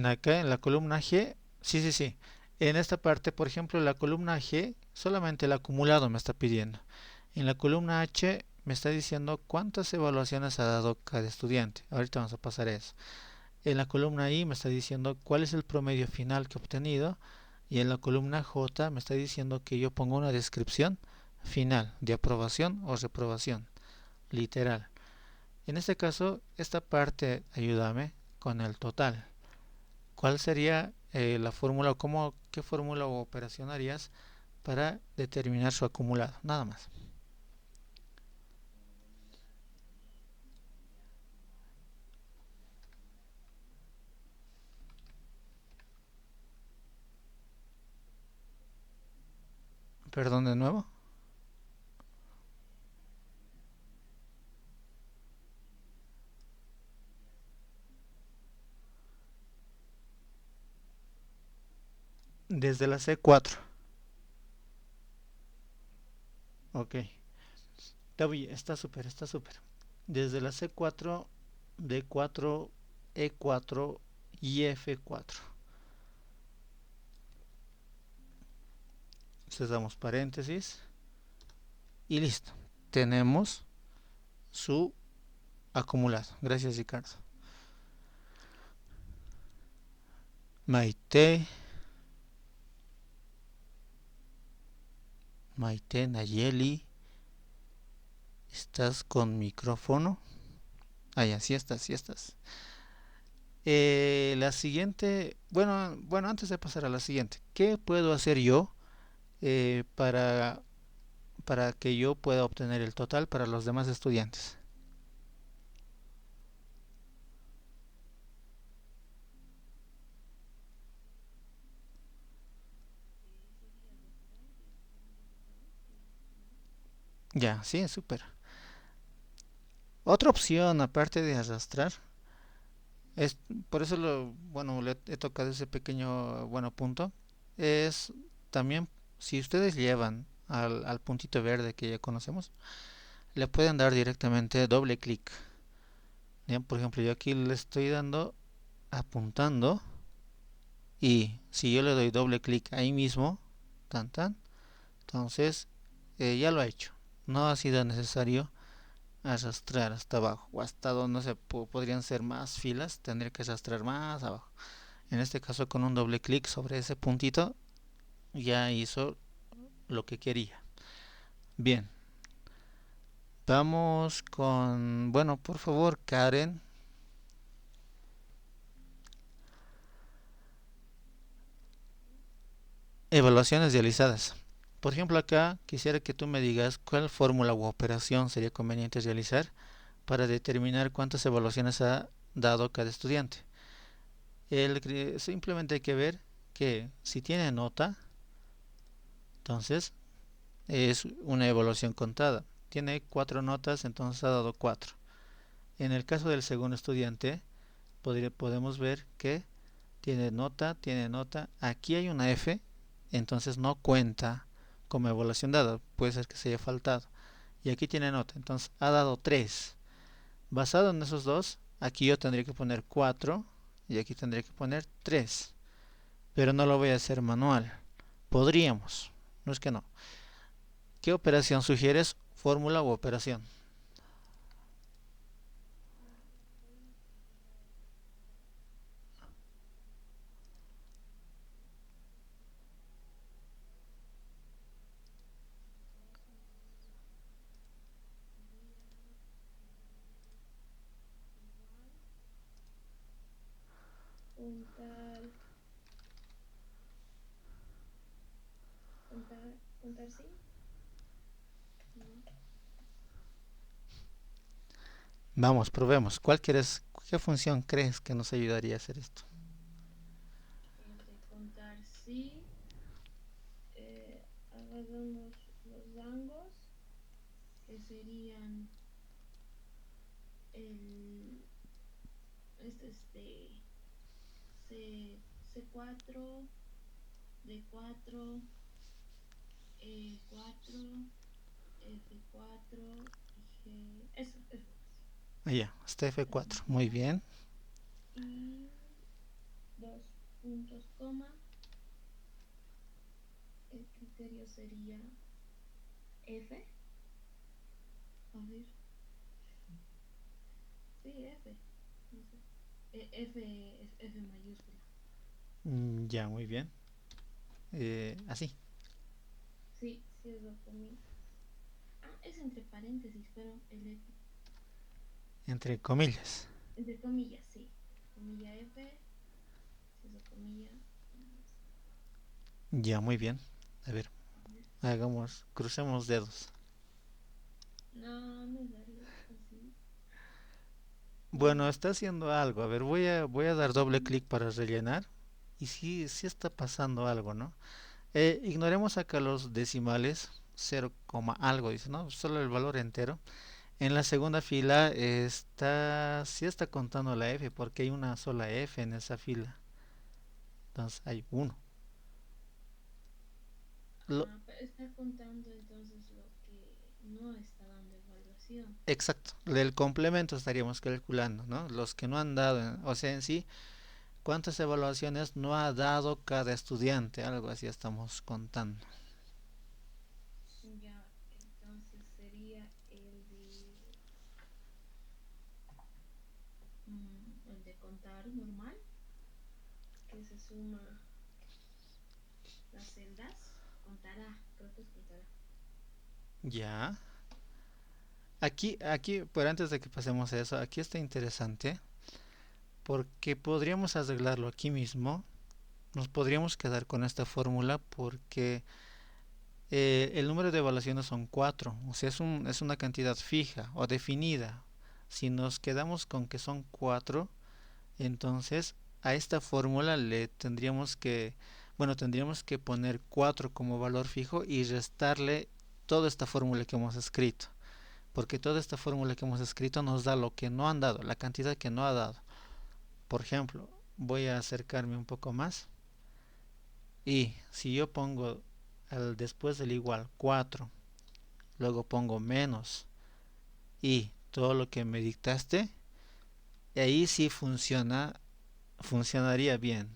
Acá en la columna G, sí. En esta parte, por ejemplo, la columna G, solamente el acumulado me está pidiendo. En la columna H me está diciendo cuántas evaluaciones ha dado cada estudiante. Ahorita vamos a pasar a eso. En la columna I me está diciendo cuál es el promedio final que he obtenido. Y en la columna J me está diciendo que yo pongo una descripción final de aprobación o reprobación, literal. En este caso, esta parte ayúdame con el total. ¿Cuál sería la fórmula o qué fórmula o operación harías para determinar su acumulado? Nada más. Perdón de nuevo. Desde la C4. Ok. Está súper, está súper. Desde la C4, D4, E4 y F4. Cerramos paréntesis. Y listo. Tenemos su acumulado. Gracias, Ricardo. Maite, Nayeli, ¿estás con micrófono? Ah, ya, sí estás, sí estás. La siguiente, bueno, antes de pasar a la siguiente, ¿qué puedo hacer yo para que yo pueda obtener el total para los demás estudiantes? Ya, sí, súper. Otra opción, aparte de arrastrar, es, por eso le he tocado ese pequeño, punto, es también, si ustedes llevan al puntito verde que ya conocemos, le pueden dar directamente doble clic. Bien, por ejemplo, yo aquí le estoy dando, apuntando, y si yo le doy doble clic ahí mismo, entonces ya lo ha hecho. No ha sido necesario arrastrar hasta abajo o hasta donde no se podrían ser más filas, tendría que arrastrar más abajo. En este caso, con un doble clic sobre ese puntito ya hizo lo que quería. Bien, vamos con, por favor, Karen. Evaluaciones realizadas. Por ejemplo, acá quisiera que tú me digas cuál fórmula u operación sería conveniente realizar para determinar cuántas evaluaciones ha dado cada estudiante. Simplemente hay que ver que si tiene nota, entonces es una evaluación contada. Tiene 4 notas, entonces ha dado 4. En el caso del segundo estudiante, podemos ver que tiene nota. Aquí hay una F, entonces no cuenta como evaluación dada. Puede ser que se haya faltado. Y aquí tiene nota, entonces ha dado 3. Basado en esos dos, aquí yo tendría que poner 4 y aquí tendría que poner 3. Pero no lo voy a hacer manual. Podríamos. No es que no. ¿Qué operación sugieres? ¿Fórmula u operación? Contar, contar sí, no. Vamos, probemos. ¿Qué función crees que nos ayudaría a hacer esto? El de contar sí, agarramos los rangos que serían el, este es de C4, D4, E4, F4 y G. Eso es. Ya, hasta F4. Muy bien. Y dos puntos, coma. El criterio sería F. A ver, sí, F. No sé. F es F mayúscula. Ya, muy bien. Así, Sí, cierro comillas. Ah, es entre paréntesis, pero el F. entre comillas. Entre comillas, sí. Comilla F, cierro comilla. Ya, muy bien. A ver, A ver. crucemos dedos. No, no sale así. Bueno, está haciendo algo. A ver, voy a dar doble clic para rellenar. Y sí, sí está pasando algo, ¿no? Ignoremos acá los decimales, 0, algo, dice, ¿no? Solo el valor entero. En la segunda fila sí está contando la F, porque hay una sola F en esa fila. Entonces hay uno. Lo, Ah, pero está contando entonces lo que no está dando evaluación. exacto. El complemento estaríamos calculando, ¿no? Los que no han dado, o sea, en sí, cuántas evaluaciones no ha dado cada estudiante, algo así estamos contando. Ya, entonces sería el de contar normal, que se suma las celdas. Contará, creo que es contará. Ya. Aquí, pero antes de que pasemos a eso, aquí está interesante, porque podríamos arreglarlo aquí mismo. Nos podríamos quedar con esta fórmula porque el número de evaluaciones son 4, o sea, es una cantidad fija o definida. Si nos quedamos con que son 4, entonces a esta fórmula tendríamos que poner 4 como valor fijo y restarle toda esta fórmula que hemos escrito. Porque toda esta fórmula que hemos escrito nos da lo que no han dado, la cantidad que no ha dado. Por ejemplo, voy a acercarme un poco más. Y si yo pongo después del igual 4, luego pongo menos y todo lo que me dictaste, ahí sí funcionaría bien.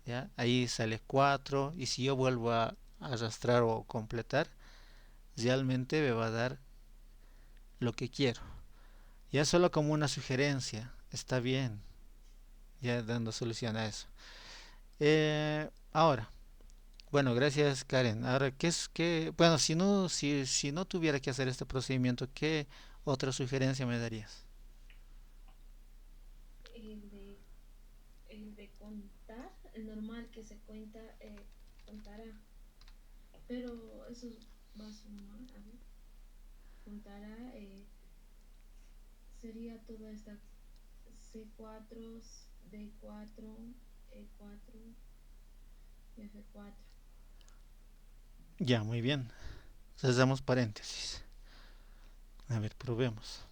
¿Ya? Ahí sale 4 y si yo vuelvo a arrastrar o completar, realmente me va a dar lo que quiero. Ya solo como una sugerencia, está bien, ya dando solución a eso. Ahora, bueno, gracias Karen. Ahora, bueno, si no tuviera que hacer este procedimiento, ¿qué otra sugerencia me darías? El de, el de contar, el normal que se cuenta, contará. Pero eso va a sumar, a ver, contará, sería toda esta C4, D4, E4 y F4. Ya, muy bien. Entonces damos paréntesis. A ver, probemos.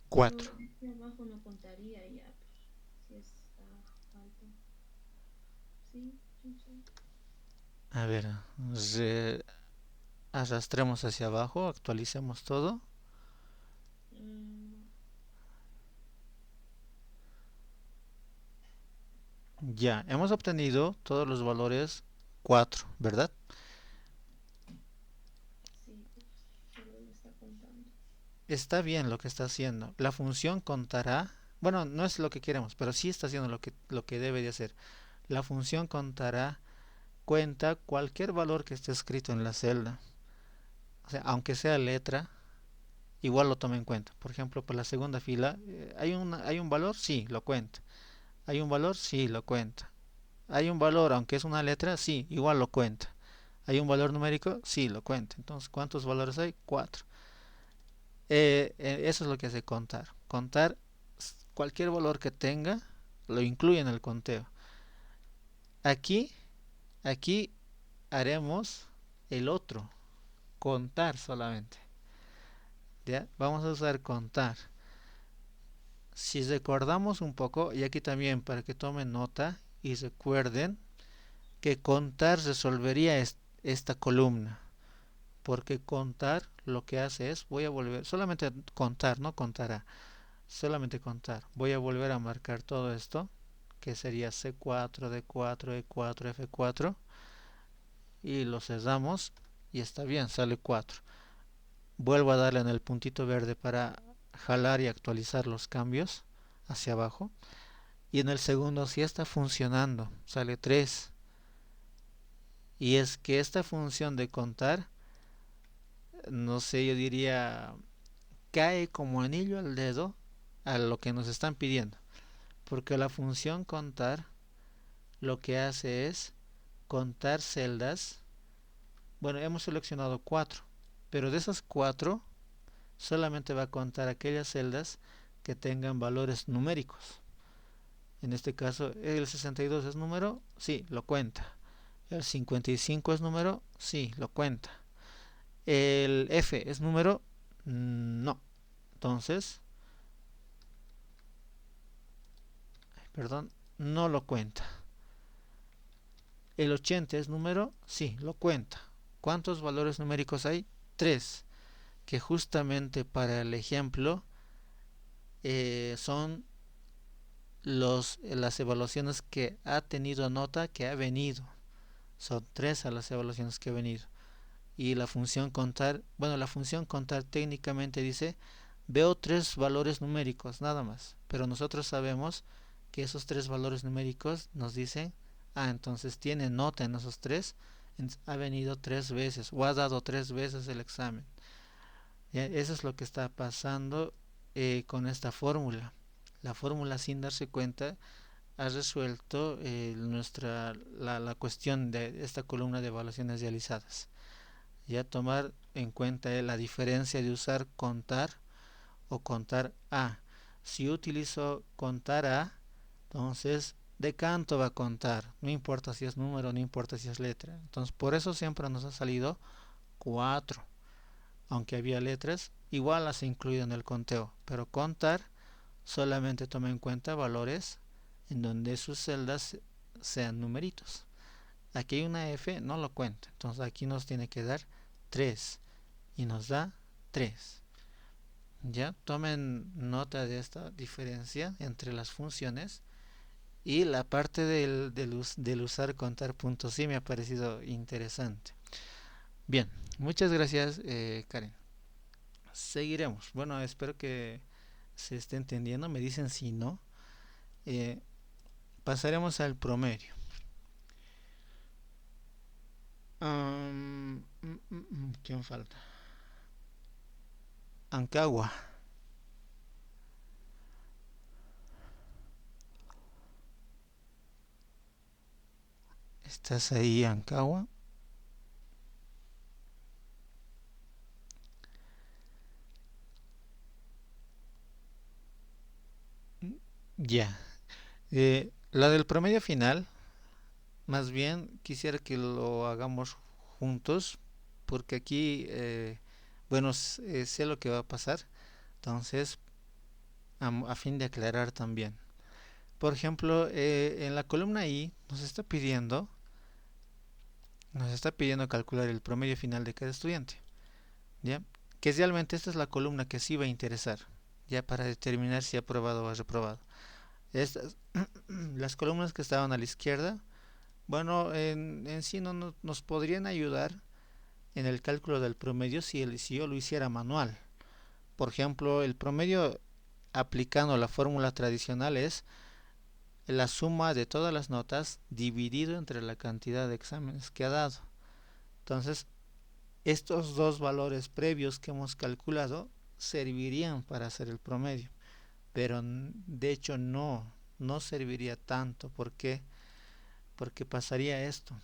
Pero 4. este abajo no contaría ya, pues, si está falta. Sí, sí, sí. A ver, arrastremos hacia abajo, actualicemos todo. Mm, Ya, hemos obtenido todos los valores 4, ¿verdad? Sí, solo lo está contando. Está bien lo que está haciendo. La función contará, bueno, no es lo que queremos, pero sí está haciendo lo que debe de hacer. La función contará cuenta cualquier valor que esté escrito en la celda. O sea, aunque sea letra, igual lo toma en cuenta. Por ejemplo, por la segunda fila, ¿hay un valor? Sí, lo cuenta. ¿Hay un valor? Sí, lo cuenta. ¿Hay un valor, aunque es una letra? Sí, igual lo cuenta. ¿Hay un valor numérico? Sí, lo cuenta. Entonces, ¿cuántos valores hay? 4. Eso es lo que hace contar. Contar cualquier valor que tenga, lo incluye en el conteo. Aquí, aquí haremos el otro, contar solamente. ¿Ya? Vamos a usar contar. Si recordamos un poco, y aquí también para que tomen nota y recuerden que contar resolvería esta columna, porque contar lo que hace es, voy a volver, solamente a contar, no contará, solamente contar. Voy a volver a marcar todo esto, que sería C4, D4, E4, F4, y lo cerramos y está bien, sale 4. Vuelvo a darle en el puntito verde para jalar y actualizar los cambios hacia abajo. Y en el segundo sí está funcionando, sale 3. Y es que esta función de contar, no sé, yo diría, cae como anillo al dedo a lo que nos están pidiendo. Porque la función contar lo que hace es contar celdas. Bueno, hemos seleccionado 4, pero de esas 4 solamente va a contar aquellas celdas que tengan valores numéricos. En este caso, el 62 es número, sí, lo cuenta. El 55 es número, sí, lo cuenta. El F es número, no. Entonces, perdón, no lo cuenta. El 80 es número, sí, lo cuenta. ¿Cuántos valores numéricos hay? 3, que justamente para el ejemplo son las evaluaciones que ha tenido nota que ha venido. Son 3 a las evaluaciones que ha venido. Y la función contar, bueno, la función contar técnicamente dice, veo 3 valores numéricos, nada más. Pero nosotros sabemos que esos 3 valores numéricos nos dicen, entonces tiene nota en esos 3, ha venido 3 veces o ha dado 3 veces el examen. ¿Ya? Eso es lo que está pasando con esta fórmula. La fórmula, sin darse cuenta, ha resuelto la cuestión de esta columna de evaluaciones realizadas. Ya tomar en cuenta la diferencia de usar contar o contar a. Si utilizo contar a, entonces de canto va a contar, no importa si es número, no importa si es letra. Entonces por eso siempre nos ha salido 4. Aunque había letras, igual las he incluido en el conteo, pero contar solamente toma en cuenta valores en donde sus celdas sean numeritos. Aquí hay una F, no lo cuenta, entonces aquí nos tiene que dar 3 y nos da 3. Ya tomen nota de esta diferencia entre las funciones, y la parte del usar contar puntos sí me ha parecido interesante. Bien, muchas gracias, Karen. Seguiremos. Bueno, espero que se esté entendiendo. Me dicen si no. Eh, Pasaremos al promedio. ¿Quién falta? Ancagua. ¿Estás ahí, Ancagua? Ya. La del promedio final, más bien quisiera que lo hagamos juntos, porque aquí, bueno, sé lo que va a pasar. Entonces, a fin de aclarar también. Por ejemplo, en la columna I nos está pidiendo calcular el promedio final de cada estudiante, ¿ya? Que realmente esta es la columna que sí va a interesar, ya para determinar si ha aprobado o ha reprobado. Estas, las columnas que estaban a la izquierda, Bueno, en sí no nos podrían ayudar en el cálculo del promedio si yo lo hiciera manual. Por ejemplo, el promedio aplicando la fórmula tradicional es la suma de todas las notas dividido entre la cantidad de exámenes que ha dado. Entonces, estos dos valores previos que hemos calculado servirían para hacer el promedio, pero de hecho no serviría tanto. ¿Por qué? Porque pasaría esto.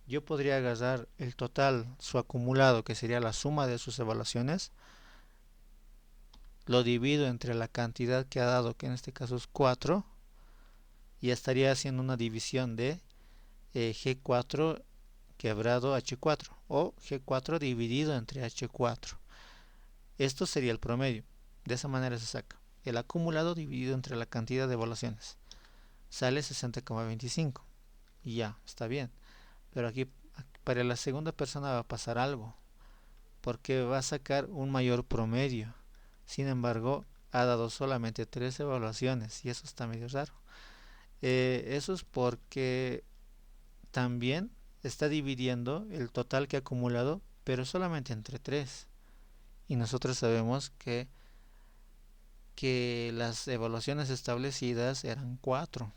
Yo podría agarrar el total, su acumulado, que sería la suma de sus evaluaciones, lo divido entre la cantidad que ha dado, que en este caso es 4, y estaría haciendo una división de G4 quebrado H4 o G4 dividido entre H4. Esto sería el promedio. De esa manera se saca el acumulado dividido entre la cantidad de evaluaciones. Sale 60,25 y ya, está bien. Pero aquí para la segunda persona va a pasar algo, porque va a sacar un mayor promedio. Sin embargo, ha dado solamente 3 evaluaciones y eso está medio raro. Eso es porque también está dividiendo el total que ha acumulado, pero solamente entre 3. Y nosotros sabemos que las evaluaciones establecidas eran 4.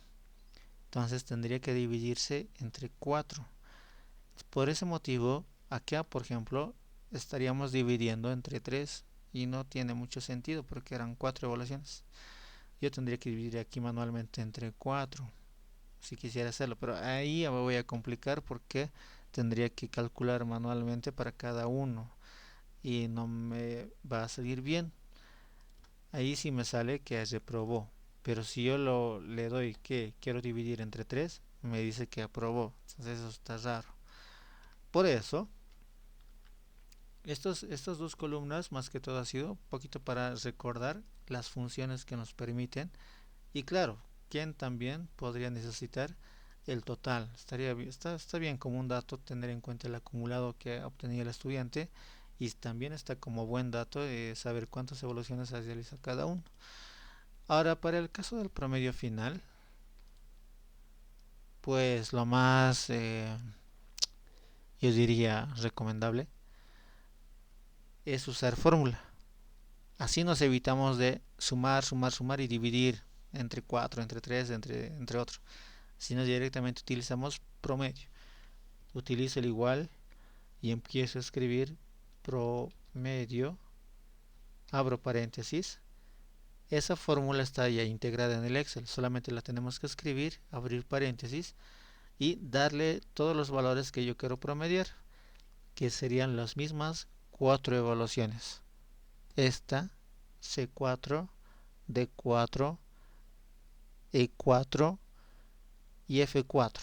Entonces tendría que dividirse entre 4. Por ese motivo, acá, por ejemplo, estaríamos dividiendo entre 3 y no tiene mucho sentido porque eran 4 evaluaciones. Yo tendría que dividir aquí manualmente entre 4 si quisiera hacerlo, pero ahí ya me voy a complicar porque tendría que calcular manualmente para cada uno y no me va a salir bien. Ahí sí me sale que reprobó, pero si yo le doy que quiero dividir entre 3 me dice que aprobó. Entonces eso está raro. Por eso, estas dos columnas más que todo ha sido un poquito para recordar las funciones que nos permiten. Y claro, ¿quién también podría necesitar el total? Está bien como un dato tener en cuenta el acumulado que ha obtenido el estudiante, y también está como buen dato saber cuántas evaluaciones ha realizado cada uno. Ahora, para el caso del promedio final, pues lo más, yo diría, recomendable es usar fórmula. Así nos evitamos de sumar y dividir entre 4, entre 3, entre otros. Si no, directamente utilizamos promedio. Utilizo el igual y empiezo a escribir promedio, abro paréntesis. Esa fórmula está ya integrada en el Excel, solamente la tenemos que escribir, abrir paréntesis y darle todos los valores que yo quiero promediar, que serían las mismas 4 evaluaciones. Esta, C4, D4, E4 y F4.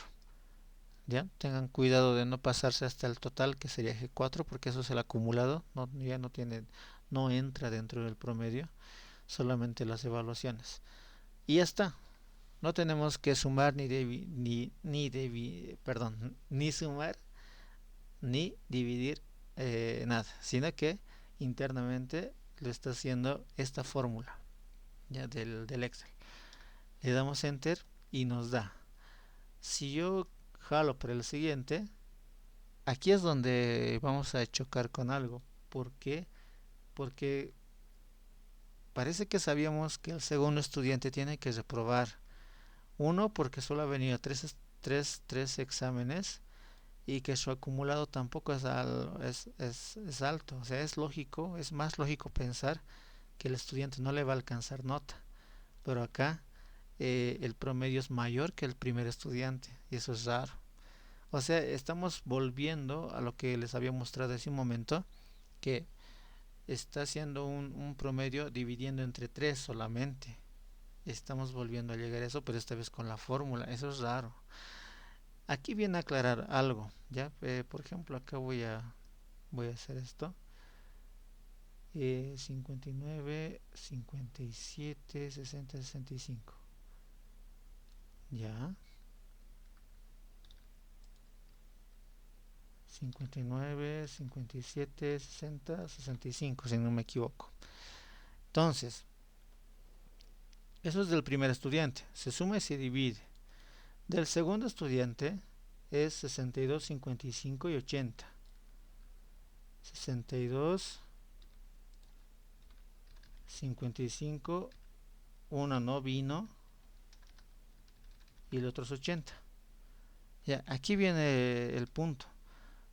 ¿Ya? Tengan cuidado de no pasarse hasta el total, que sería G4, porque eso es el acumulado, ya no entra dentro del promedio, solamente las evaluaciones. Y ya está. No tenemos que sumar ni sumar ni dividir nada, sino que internamente lo está haciendo esta fórmula ya del Excel. Le damos enter y nos da. Si yo jalo para el siguiente, aquí es donde vamos a chocar con algo. ¿Por qué? Porque parece que sabíamos que el segundo estudiante tiene que reprobar. Uno, porque solo ha venido tres exámenes y que su acumulado tampoco es alto. O sea, es lógico, es más lógico pensar que el estudiante no le va a alcanzar nota. Pero acá el promedio es mayor que el primer estudiante y eso es raro. O sea, estamos volviendo a lo que les había mostrado hace un momento, que está haciendo un promedio dividiendo entre 3 solamente. Estamos volviendo a llegar a eso, pero esta vez con la fórmula. Eso es raro. Aquí viene a aclarar algo, ¿ya? Por ejemplo, acá voy a hacer esto. 59, 57, 60, 65. Ya. 59, 57, 60, 65, si no me equivoco. Entonces, eso es del primer estudiante. Se suma y se divide. Del segundo estudiante es 62, 55 y 80. 62, 55, una no vino y el otro es 80. Ya, aquí viene el punto,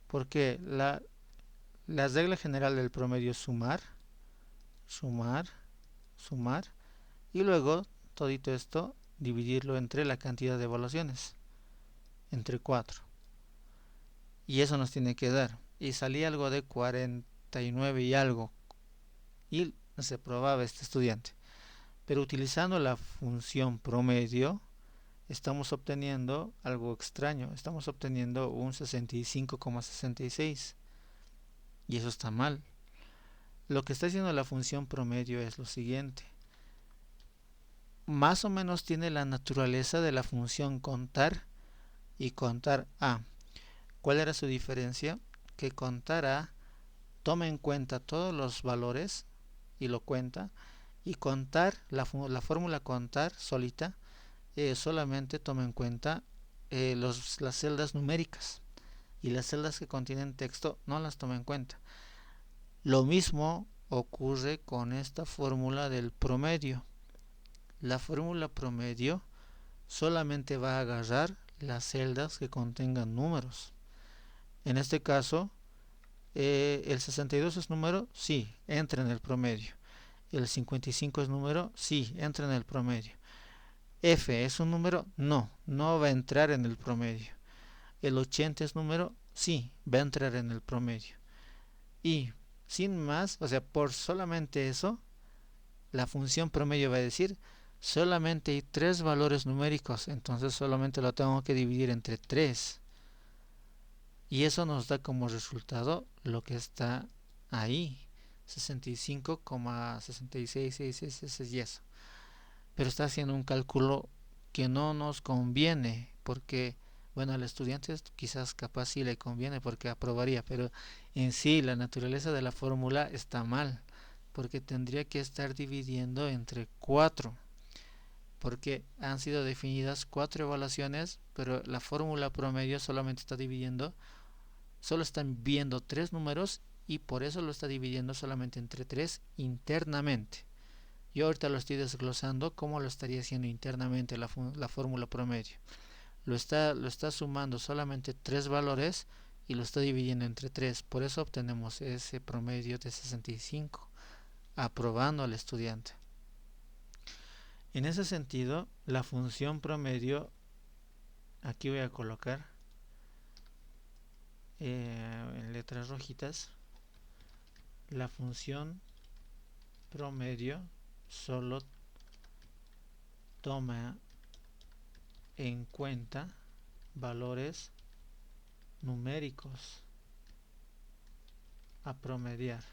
porque la regla general del promedio es sumar, sumar, sumar, y luego todito esto dividirlo entre la cantidad de evaluaciones, entre 4. Y eso nos tiene que dar. Y salía algo de 49 y algo. Y se probaba este estudiante. Pero utilizando la función promedio, estamos obteniendo algo extraño. Estamos obteniendo un 65,66. Y eso está mal. Lo que está haciendo la función promedio es lo siguiente. Más o menos tiene la naturaleza de la función contar y contar a. ¿Cuál era su diferencia? Que contar a toma en cuenta todos los valores y lo cuenta, y contar, la fórmula contar solita, solamente toma en cuenta las celdas numéricas, y las celdas que contienen texto no las toma en cuenta. Lo mismo ocurre con esta fórmula del promedio. La fórmula promedio solamente va a agarrar las celdas que contengan números. En este caso, el 62 es número, sí, entra en el promedio. El 55 es número, sí, entra en el promedio. F es un número, no, no va a entrar en el promedio. El 80 es número, sí, va a entrar en el promedio. Y sin más, o sea, por solamente eso, la función promedio va a decir, solamente hay 3 valores numéricos, entonces solamente lo tengo que dividir entre 3. Y eso nos da como resultado lo que está ahí, 65,6666 y eso. Pero está haciendo un cálculo que no nos conviene, porque, bueno, al estudiante quizás capaz sí le conviene porque aprobaría, pero en sí la naturaleza de la fórmula está mal, porque tendría que estar dividiendo entre 4, porque han sido definidas 4 evaluaciones, pero la fórmula promedio solamente está dividiendo, solo están viendo 3 números, y por eso lo está dividiendo solamente entre 3 internamente. Yo ahorita lo estoy desglosando cómo lo estaría haciendo internamente la fórmula promedio. Lo está sumando solamente 3 valores y lo está dividiendo entre 3. Por eso obtenemos ese promedio de 65, aprobando al estudiante. En ese sentido, la función promedio, aquí voy a colocar en letras rojitas, la función promedio solo toma en cuenta valores numéricos a promediar.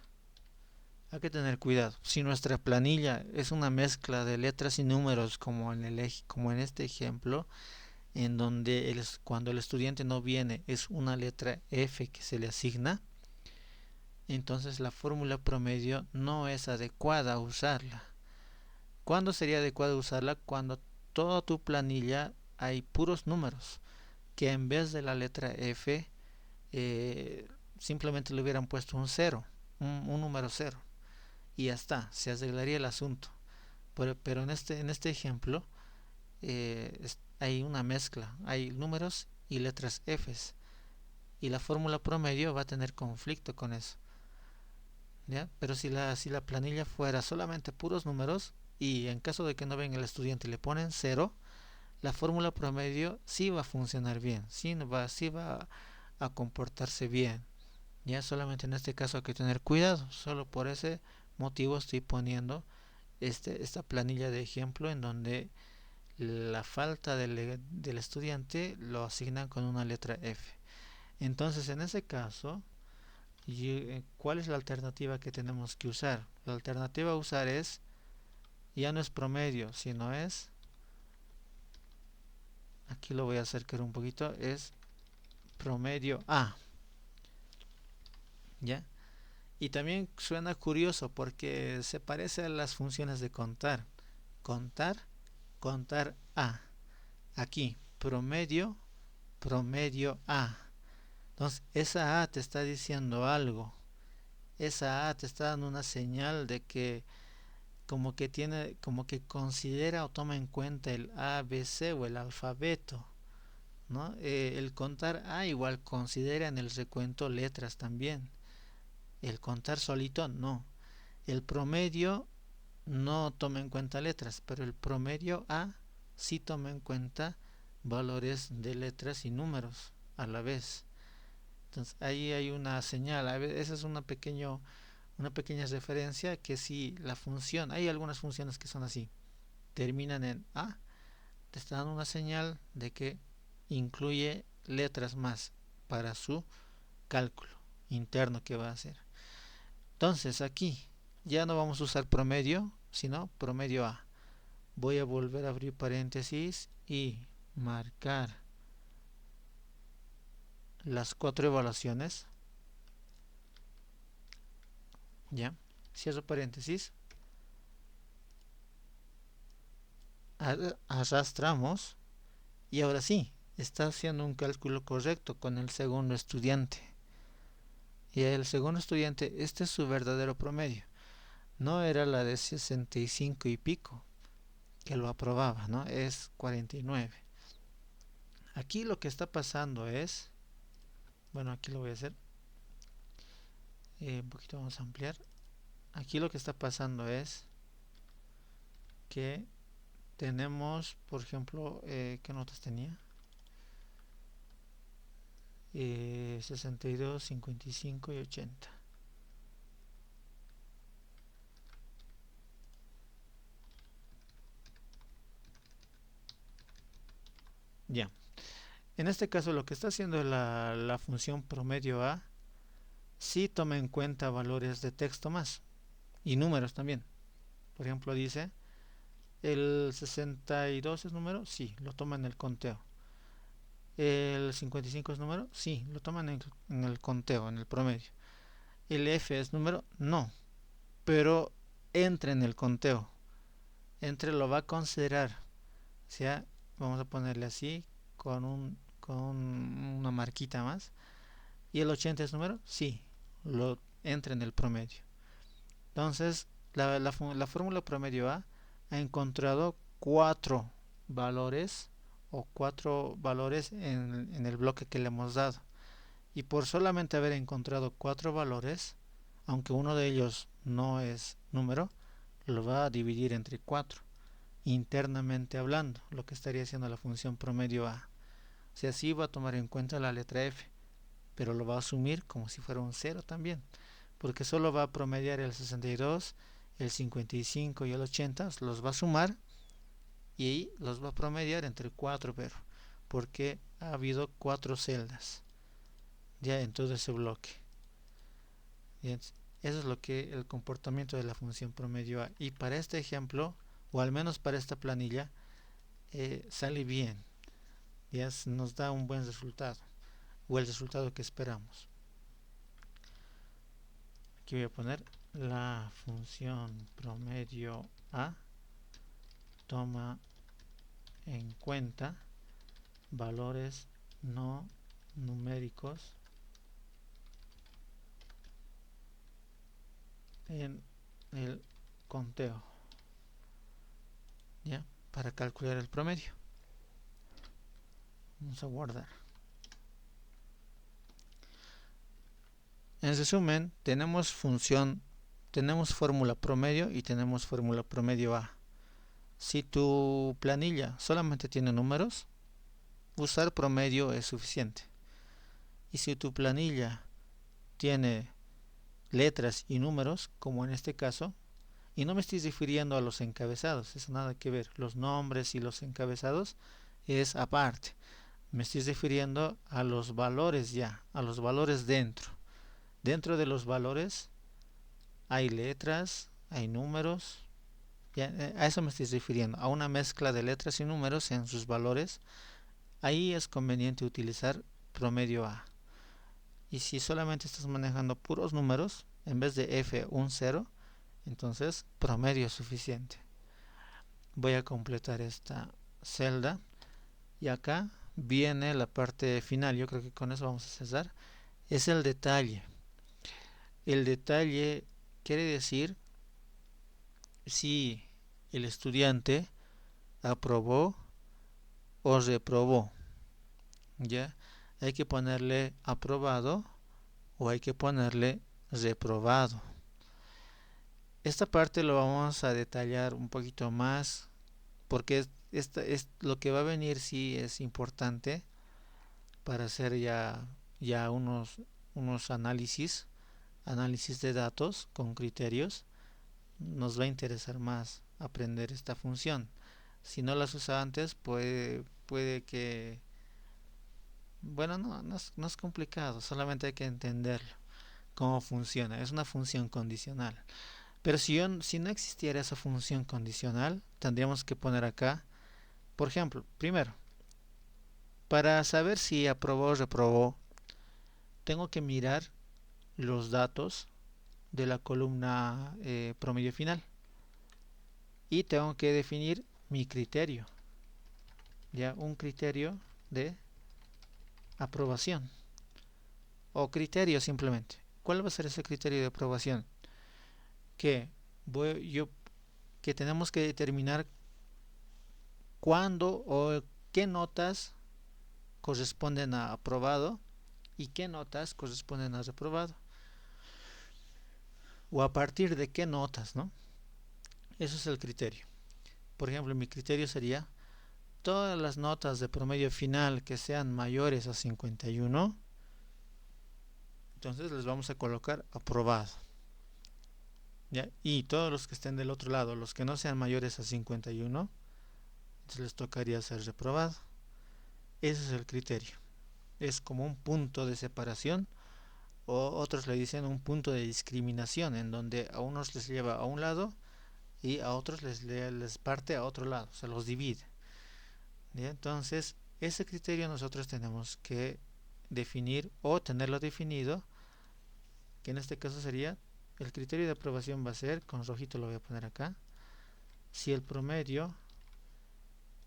Hay que tener cuidado. Si nuestra planilla es una mezcla de letras y números, como en este ejemplo, en donde cuando el estudiante no viene es una letra F que se le asigna, entonces la fórmula promedio no es adecuada a usarla. ¿Cuándo sería adecuado usarla? Cuando toda tu planilla hay puros números, que en vez de la letra F simplemente le hubieran puesto un 0, un número 0, y ya está, se arreglaría el asunto. Pero en este ejemplo hay una mezcla, hay números y letras Fs, y la fórmula promedio va a tener conflicto con eso. ¿Ya? Pero si la planilla fuera solamente puros números, y en caso de que no venga el estudiante y le ponen 0, la fórmula promedio sí va a funcionar bien, sí va a comportarse bien. Ya solamente en este caso hay que tener cuidado. Solo por ese motivo estoy poniendo esta planilla de ejemplo en donde la falta del estudiante lo asignan con una letra F. Entonces en ese caso, ¿cuál es la alternativa que tenemos que usar? La alternativa a usar es, ya no es promedio, sino es, aquí lo voy a acercar un poquito, es promedio A. ¿Ya? Y también suena curioso porque se parece a las funciones de contar. Contar, contar A. Aquí, promedio promedio A. Entonces, esa A te está diciendo algo. Esa A te está dando una señal de que como que considera o toma en cuenta el A, B, C o el alfabeto, ¿no? El contar A igual considera en el recuento letras también. El contar solito no. El promedio no toma en cuenta letras, pero el promedio A sí toma en cuenta valores de letras y números a la vez. Entonces ahí hay una señal, esa es una pequeña referencia que si la función, hay algunas funciones que son así, terminan en A, te está dando una señal de que incluye letras más para su cálculo interno que va a hacer. Entonces aquí ya no vamos a usar promedio, sino promedio A. Voy a volver a abrir paréntesis y marcar las 4 evaluaciones. Ya, cierro paréntesis. Arrastramos y ahora sí, está haciendo un cálculo correcto con el segundo estudiante. Y el segundo estudiante, este es su verdadero promedio. No era la de 65 y pico que lo aprobaba, ¿no? Es 49. Aquí lo que está pasando es, bueno, aquí lo voy a hacer, un poquito vamos a ampliar. Aquí lo que está pasando es que tenemos, por ejemplo, ¿qué notas tenía? 62, 55 y 80. Ya. En este caso lo que está haciendo la función promedio A sí toma en cuenta valores de texto más y números también. Por ejemplo dice, el 62 es número, sí, lo toma en el conteo. El 55 es número, sí, lo toman en el conteo, en el promedio. El F es número, no, pero entra en el conteo. Entre lo va a considerar. O sea, vamos a ponerle así, con una marquita más. ¿Y el 80 es número? Sí, lo entra en el promedio. Entonces, la fórmula promedio A ha encontrado 4 valores o 4 valores en el bloque que le hemos dado. Y por solamente haber encontrado 4 valores, aunque uno de ellos no es número, lo va a dividir entre 4, internamente hablando, lo que estaría haciendo la función promedio A. O sea, sí va a tomar en cuenta la letra F, pero lo va a asumir como si fuera un 0 también, porque solo va a promediar el 62, el 55 y el 80, los va a sumar y ahí los va a promediar entre 4, pero porque ha habido 4 celdas ya en todo ese bloque. Bien, eso es lo que el comportamiento de la función promedio A. Y para este ejemplo, o al menos para esta planilla, sale bien. Ya nos da un buen resultado, o el resultado que esperamos. Aquí voy a poner la función promedio A toma en cuenta valores no numéricos en el conteo, ya, para calcular el promedio. Vamos a guardar. En resumen, tenemos fórmula promedio y tenemos fórmula promedio A. Si tu planilla solamente tiene números, usar promedio es suficiente. Y si tu planilla tiene letras y números, como en este caso, y no me estoy refiriendo a los encabezados, eso nada que ver, los nombres y los encabezados es aparte. Me estoy refiriendo a los valores ya, a los valores dentro. Dentro de los valores hay letras, hay números, ya, a eso me estoy refiriendo, a una mezcla de letras y números en sus valores. Ahí es conveniente utilizar promedio A. Y si solamente estás manejando puros números, en vez de F un 0, entonces promedio es suficiente. Voy a completar esta celda y acá viene la parte final. Yo creo que con eso vamos a cesar. Es el detalle. El detalle quiere decir si el estudiante aprobó o reprobó. ¿Ya? Hay que ponerle aprobado o hay que ponerle reprobado. Esta parte lo vamos a detallar un poquito más porque es lo que va a venir sí es importante para hacer ya unos análisis de datos con criterios. Nos va a interesar más aprender esta función. Si no las usa antes, puede que... Bueno, no es complicado, solamente hay que entenderlo, cómo funciona. Es una función condicional. Pero si no existiera esa función condicional, tendríamos que poner acá, por ejemplo, primero, para saber si aprobó o reprobó, tengo que mirar los datos de la columna promedio final y tengo que definir mi criterio, ya un criterio de aprobación o criterio simplemente. ¿Cuál va a ser ese criterio de aprobación? Que yo que tenemos que determinar cuándo o qué notas corresponden a aprobado y qué notas corresponden a reprobado o a partir de qué notas, ¿no? Eso es el criterio. Por ejemplo, mi criterio sería todas las notas de promedio final que sean mayores a 51, entonces les vamos a colocar aprobado. ¿Ya? Y todos los que estén del otro lado, los que no sean mayores a 51, entonces les tocaría ser reprobado. Ese es el criterio. Es como un punto de separación o otros le dicen un punto de discriminación en donde a unos les lleva a un lado y a otros les parte a otro lado, se los divide. ¿Ya? Entonces, ese criterio nosotros tenemos que definir o tenerlo definido, que en este caso sería, el criterio de aprobación va a ser, con rojito lo voy a poner acá, si el promedio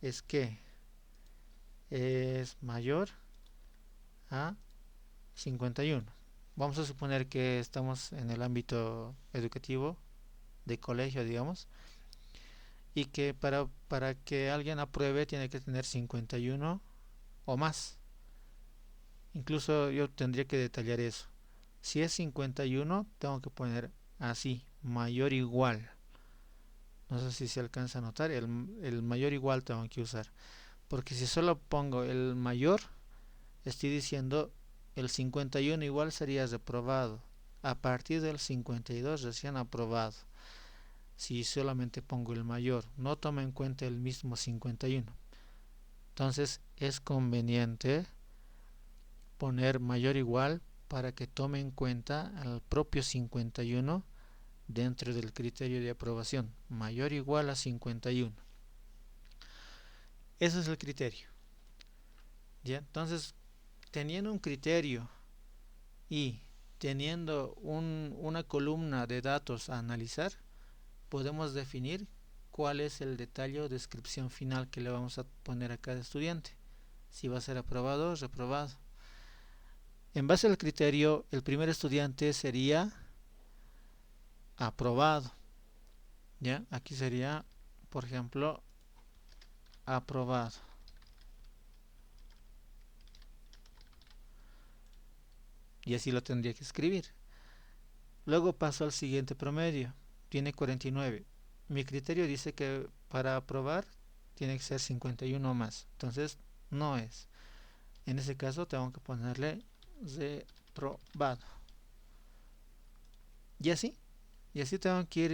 es que es mayor a 51. Vamos a suponer que estamos en el ámbito educativo, de colegio, digamos, y que para que alguien apruebe tiene que tener 51 o más. Incluso yo tendría que detallar eso. Si es 51, tengo que poner así, mayor o igual. No sé si se alcanza a notar, el mayor o igual tengo que usar. Porque si solo pongo el mayor, estoy diciendo el 51 igual sería reprobado. A partir del 52 recién aprobado. Si solamente pongo el mayor, no toma en cuenta el mismo 51. Entonces es conveniente poner mayor o igual para que tome en cuenta al propio 51 dentro del criterio de aprobación, mayor o igual a 51. Ese es el criterio. ¿Ya? Entonces, teniendo un criterio y teniendo una columna de datos a analizar, podemos definir cuál es el detalle o descripción final que le vamos a poner a cada estudiante, si va a ser aprobado o reprobado. En base al criterio, el primer estudiante sería aprobado. ¿Ya? Aquí sería, por ejemplo, aprobado. Y así lo tendría que escribir. Luego paso al siguiente promedio. Tiene 49. Mi criterio dice que para aprobar tiene que ser 51 o más. Entonces no es. En ese caso tengo que ponerle reprobado. Y así. Y así tengo que ir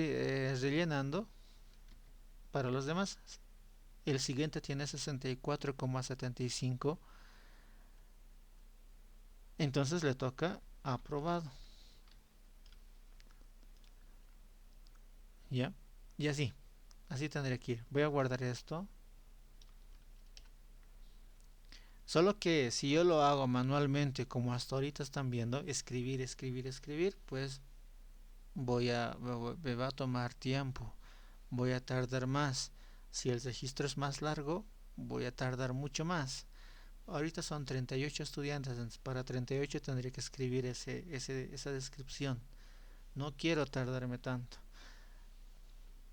rellenando para los demás. El siguiente tiene 64,75. Entonces le toca aprobado. ¿Ya? Y así. Así tendría que ir. Voy a guardar esto. Solo que si yo lo hago manualmente, como hasta ahorita están viendo, escribir, escribir, escribir, pues me va a tomar tiempo. Voy a tardar más. Si el registro es más largo, voy a tardar mucho más. ahorita son 38 estudiantes, entonces para 38 tendría que escribir esa descripción. No quiero tardarme tanto.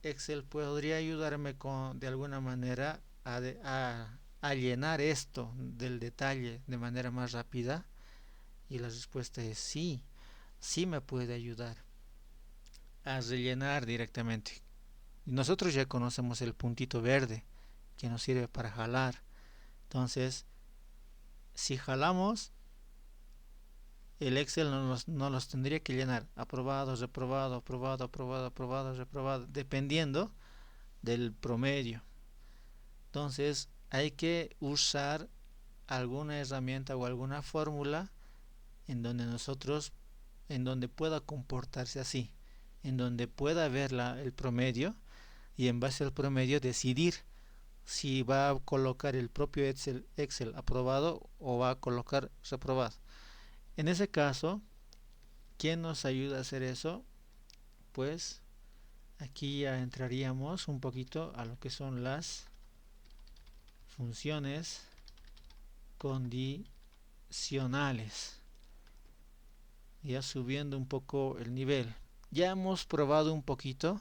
Excel podría ayudarme de alguna manera a llenar esto del detalle de manera más rápida, y la respuesta es sí, sí me puede ayudar a rellenar directamente. Nosotros ya conocemos el puntito verde que nos sirve para jalar. Entonces, si jalamos, el Excel no los tendría que llenar. Aprobado, reprobado, aprobado, aprobado, aprobado, reprobado, dependiendo del promedio. Entonces, hay que usar alguna herramienta o alguna fórmula en donde pueda comportarse así, en donde pueda ver el promedio, y en base al promedio decidir si va a colocar el propio Excel aprobado o va a colocar reprobado. En ese caso, ¿quién nos ayuda a hacer eso? Pues aquí ya entraríamos un poquito a lo que son las funciones condicionales, ya subiendo un poco el nivel. Ya hemos probado un poquito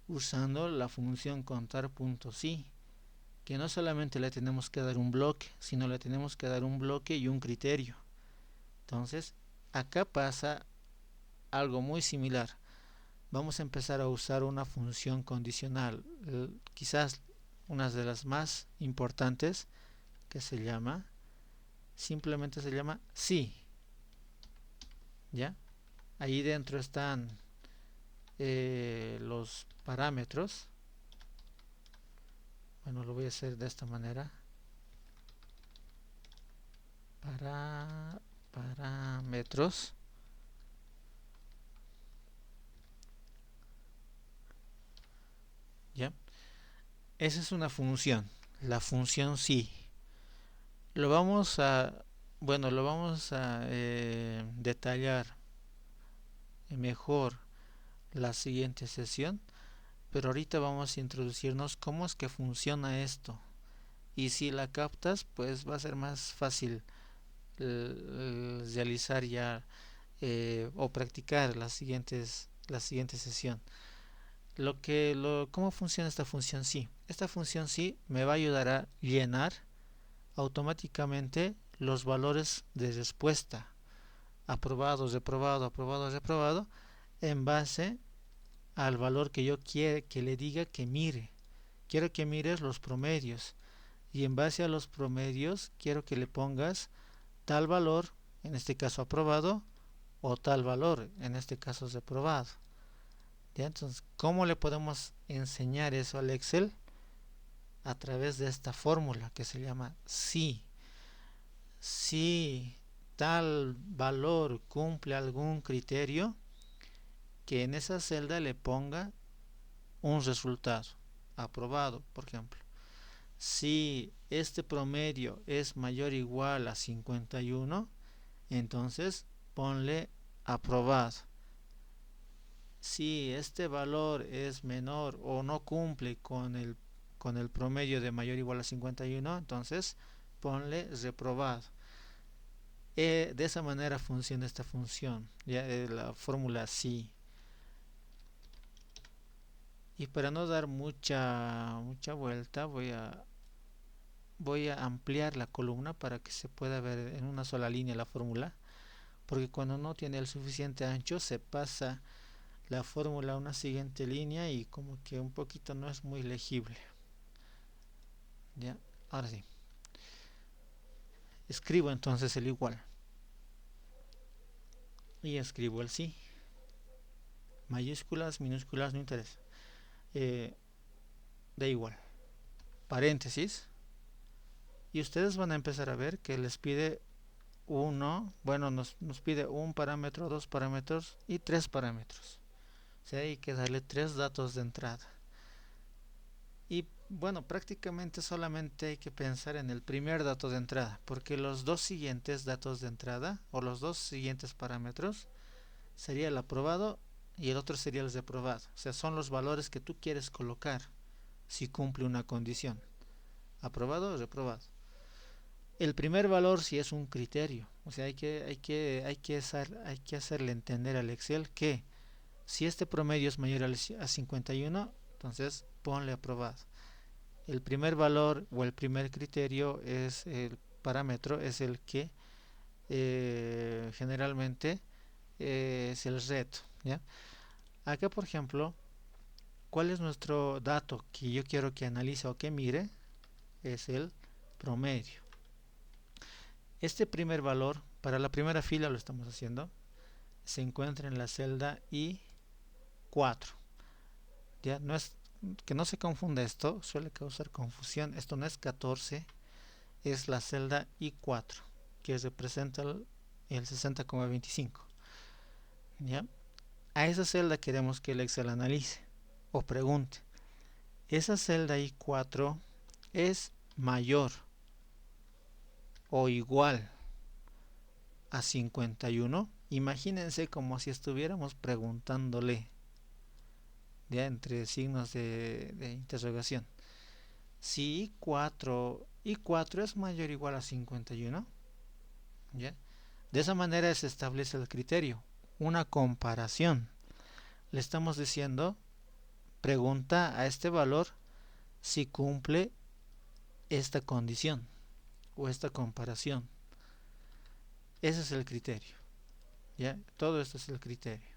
usando la función contar.si, que no solamente le tenemos que dar un bloque, sino le tenemos que dar un bloque y un criterio. Entonces, acá pasa algo muy similar. Vamos a empezar a usar una función condicional, quizás una de las más importantes, que simplemente se llama sí. ¿Ya? Ahí dentro están los parámetros. Bueno, lo voy a hacer de esta manera. Parámetros. ¿Ya? Esa es una función, la función sí. Lo vamos a detallar mejor la siguiente sesión, pero ahorita vamos a introducirnos cómo es que funciona esto, y si la captas, pues va a ser más fácil realizar ya o practicar la siguiente sesión. ¿Cómo funciona esta función sí? Esta función sí me va a ayudar a llenar automáticamente los valores de respuesta, aprobado, reprobado, aprobado, reprobado, en base al valor que yo quiero que le diga que mire. Quiero que mires los promedios, y en base a los promedios quiero que le pongas tal valor, en este caso aprobado, o tal valor, en este caso reprobado. ¿Ya? Entonces, ¿cómo le podemos enseñar eso al Excel? A través de esta fórmula que se llama si. Si tal valor cumple algún criterio, que en esa celda le ponga un resultado aprobado, por ejemplo. Si este promedio es mayor o igual a 51, entonces ponle aprobado. Si este valor es menor o no cumple con el promedio de mayor o igual a 51, entonces ponle reprobado. De esa manera funciona esta función, ya, la fórmula sí. Y para no dar mucha vuelta, voy a ampliar la columna para que se pueda ver en una sola línea la fórmula, porque cuando no tiene el suficiente ancho se pasa la fórmula a una siguiente línea y como que un poquito no es muy legible. Ya, ahora sí. Escribo entonces el igual y escribo el sí. Mayúsculas, minúsculas, no interesa. Da igual. Paréntesis. Y ustedes van a empezar a ver que les pide nos pide un parámetro, dos parámetros y tres parámetros. O sea, hay que darle tres datos de entrada. Y bueno, prácticamente solamente hay que pensar en el primer dato de entrada, porque los dos siguientes datos de entrada o los dos siguientes parámetros sería el aprobado y el otro sería el reprobado. O sea, son los valores que tú quieres colocar si cumple una condición. Aprobado o reprobado. El primer valor sí es un criterio, o sea, hay que hacerle entender al Excel que si este promedio es mayor a 51, entonces ponle aprobado. El primer valor o el primer criterio es el parámetro, es el que generalmente es el reto, ¿ya? Acá, por ejemplo, ¿cuál es nuestro dato que yo quiero que analice o que mire? Es el promedio. Este primer valor, para la primera fila lo estamos haciendo, se encuentra en la celda I4. Ya no es que no se confunda esto, suele causar confusión. Esto no es 14, es la celda I4, que representa el 60,25. ¿Ya? A esa celda queremos que el Excel analice o pregunte, ¿esa celda I4 es mayor o igual a 51? Imagínense como si estuviéramos preguntándole, ya entre signos de interrogación. Si I4 es mayor o igual a 51, ¿ya? De esa manera se establece el criterio, una comparación. Le estamos diciendo, pregunta a este valor si cumple esta condición o esta comparación. Ese es el criterio, ¿ya? Todo esto es el criterio.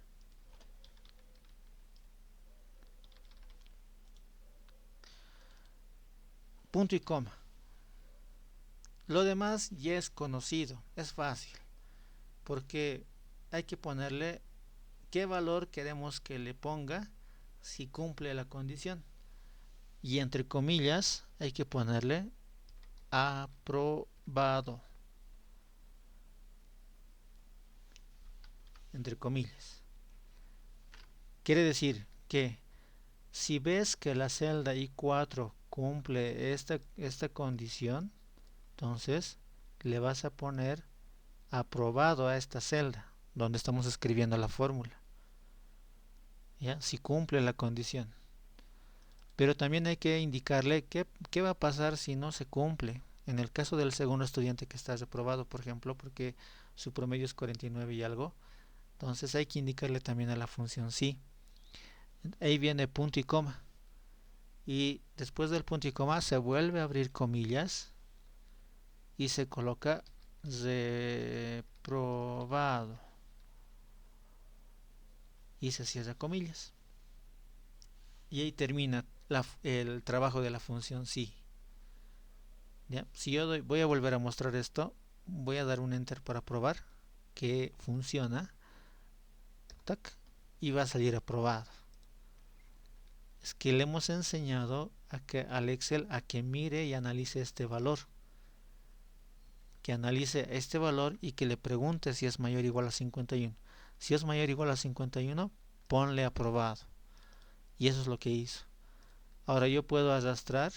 Punto y coma. Lo demás ya es conocido, es fácil, porque hay que ponerle qué valor queremos que le ponga si cumple la condición. Y entre comillas hay que ponerle aprobado. Entre comillas. Quiere decir que si ves que la celda I4 cumple esta condición, entonces le vas a poner aprobado a esta celda donde estamos escribiendo la fórmula. ¿Ya? Si cumple la condición. Pero también hay que indicarle qué va a pasar si no se cumple. En el caso del segundo estudiante que está reprobado, por ejemplo, porque su promedio es 49 y algo, entonces hay que indicarle también a la función sí. Ahí viene punto y coma. Y después del punto y coma se vuelve a abrir comillas y se coloca reprobado. Y se cierra comillas. Y ahí termina el trabajo de la función sí. ¿Ya? Si yo voy a volver a mostrar esto, voy a dar un enter para probar que funciona. Tac, y va a salir aprobado. Es que le hemos enseñado al Excel a que mire y analice este valor. Que analice este valor y que le pregunte si es mayor o igual a 51. Si es mayor o igual a 51, ponle aprobado. Y eso es lo que hizo. Ahora yo puedo arrastrar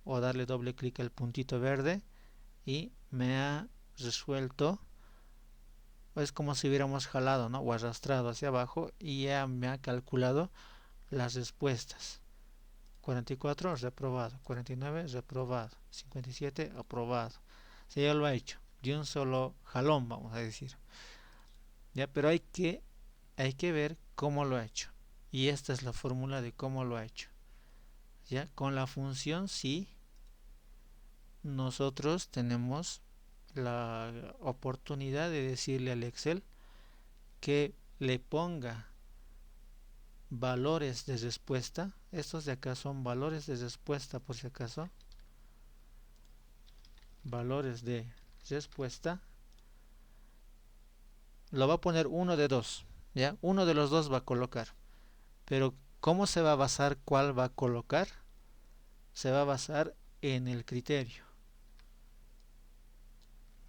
o darle doble clic al puntito verde y me ha resuelto. Es como si hubiéramos jalado, ¿no? O arrastrado hacia abajo y ya me ha calculado las respuestas. 44 reprobado, 49 reprobado, 57 aprobado. O sea, ya lo ha hecho de un solo jalón, vamos a decir. Ya, pero hay que ver cómo lo ha hecho. Y esta es la fórmula de cómo lo ha hecho. Ya, con la función sí, nosotros tenemos la oportunidad de decirle al Excel que le ponga valores de respuesta. Estos de acá son valores de respuesta, por si acaso. Valores de respuesta. Lo va a poner uno de dos, ¿ya? Uno de los dos va a colocar. Pero ¿cómo se va a basar cuál va a colocar? Se va a basar en el criterio,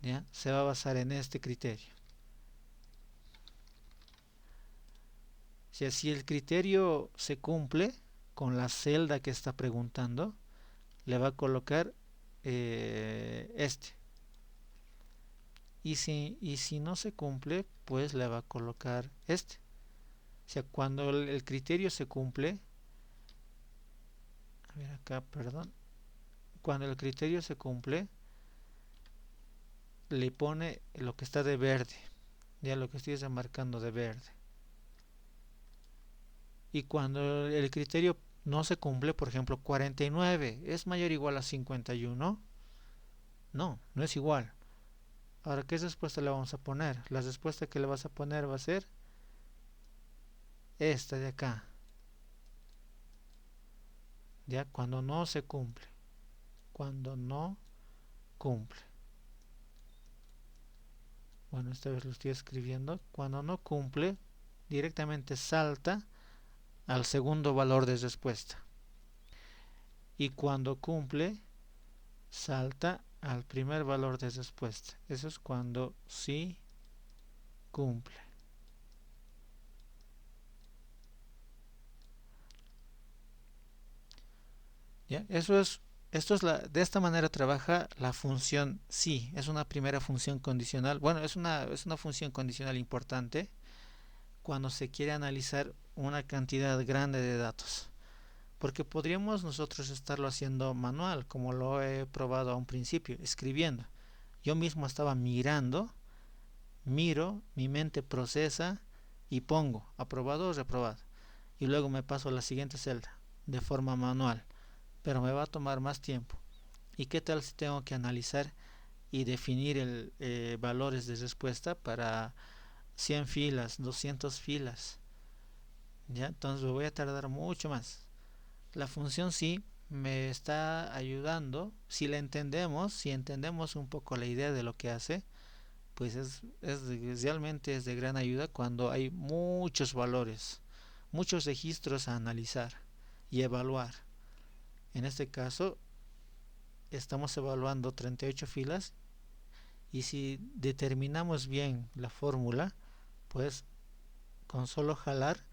¿ya? Se va a basar en este criterio. O sea, si el criterio se cumple con la celda que está preguntando, le va a colocar este. Y si no se cumple, pues le va a colocar este. O sea, cuando el criterio se cumple, a ver acá, perdón, cuando el criterio se cumple, le pone lo que está de verde, ya lo que estoy marcando de verde. Y cuando el criterio no se cumple, por ejemplo, 49 es mayor o igual a 51, no, no es igual. Ahora, ¿qué respuesta le vamos a poner? La respuesta que le vas a poner va a ser esta de acá, ya cuando no se cumple, cuando no cumple. Bueno, esta vez lo estoy escribiendo. Cuando no cumple, directamente salta al segundo valor de respuesta. Y cuando cumple, salta al primer valor de respuesta. Eso es cuando sí cumple. ¿Ya? De esta manera trabaja la función sí. Es una primera función condicional. Bueno, es una función condicional importante cuando se quiere analizar una cantidad grande de datos. Porque podríamos nosotros estarlo haciendo manual, como lo he probado a un principio, escribiendo. Yo mismo estaba miro, mi mente procesa y pongo aprobado o reprobado. Y luego me paso a la siguiente celda de forma manual, pero me va a tomar más tiempo. ¿Y qué tal si tengo que analizar y definir valores de respuesta para 100 filas, 200 filas? ¿Ya? Entonces me voy a tardar mucho más. La función sí me está ayudando, si la entendemos, si entendemos un poco la idea de lo que hace, pues realmente es de gran ayuda cuando hay muchos valores, muchos registros a analizar y evaluar. En este caso estamos evaluando 38 filas y si determinamos bien la fórmula, pues con solo jalar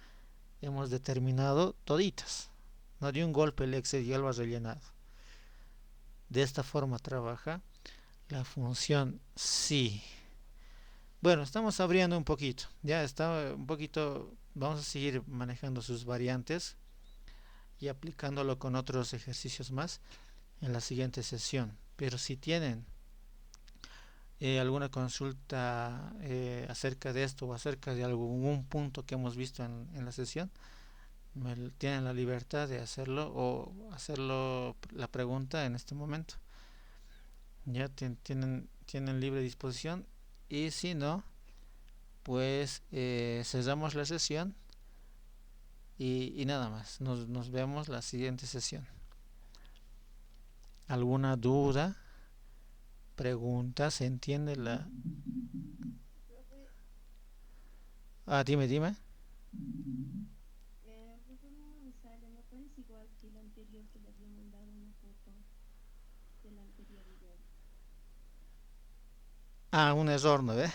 hemos determinado toditas. No de un golpe el Excel ya lo ha rellenado. De esta forma trabaja la función sí. Bueno, estamos abriendo un poquito. Ya está un poquito. Vamos a seguir manejando sus variantes y aplicándolo con otros ejercicios más en la siguiente sesión. Pero si tienen alguna consulta acerca de esto o acerca de algún punto que hemos visto en la sesión, tienen la libertad de hacerlo o hacerlo la pregunta en este momento. Ya tienen libre disposición y si no, pues cerramos la sesión y nada más. Nos vemos la siguiente sesión. ¿Alguna duda? ¿Pregunta? ¿Se entiende la...? Profe, Dime. profe, no me sale, me parece igual que el anterior que le había mandado una foto del anterior igual. Un error, ¿no ve?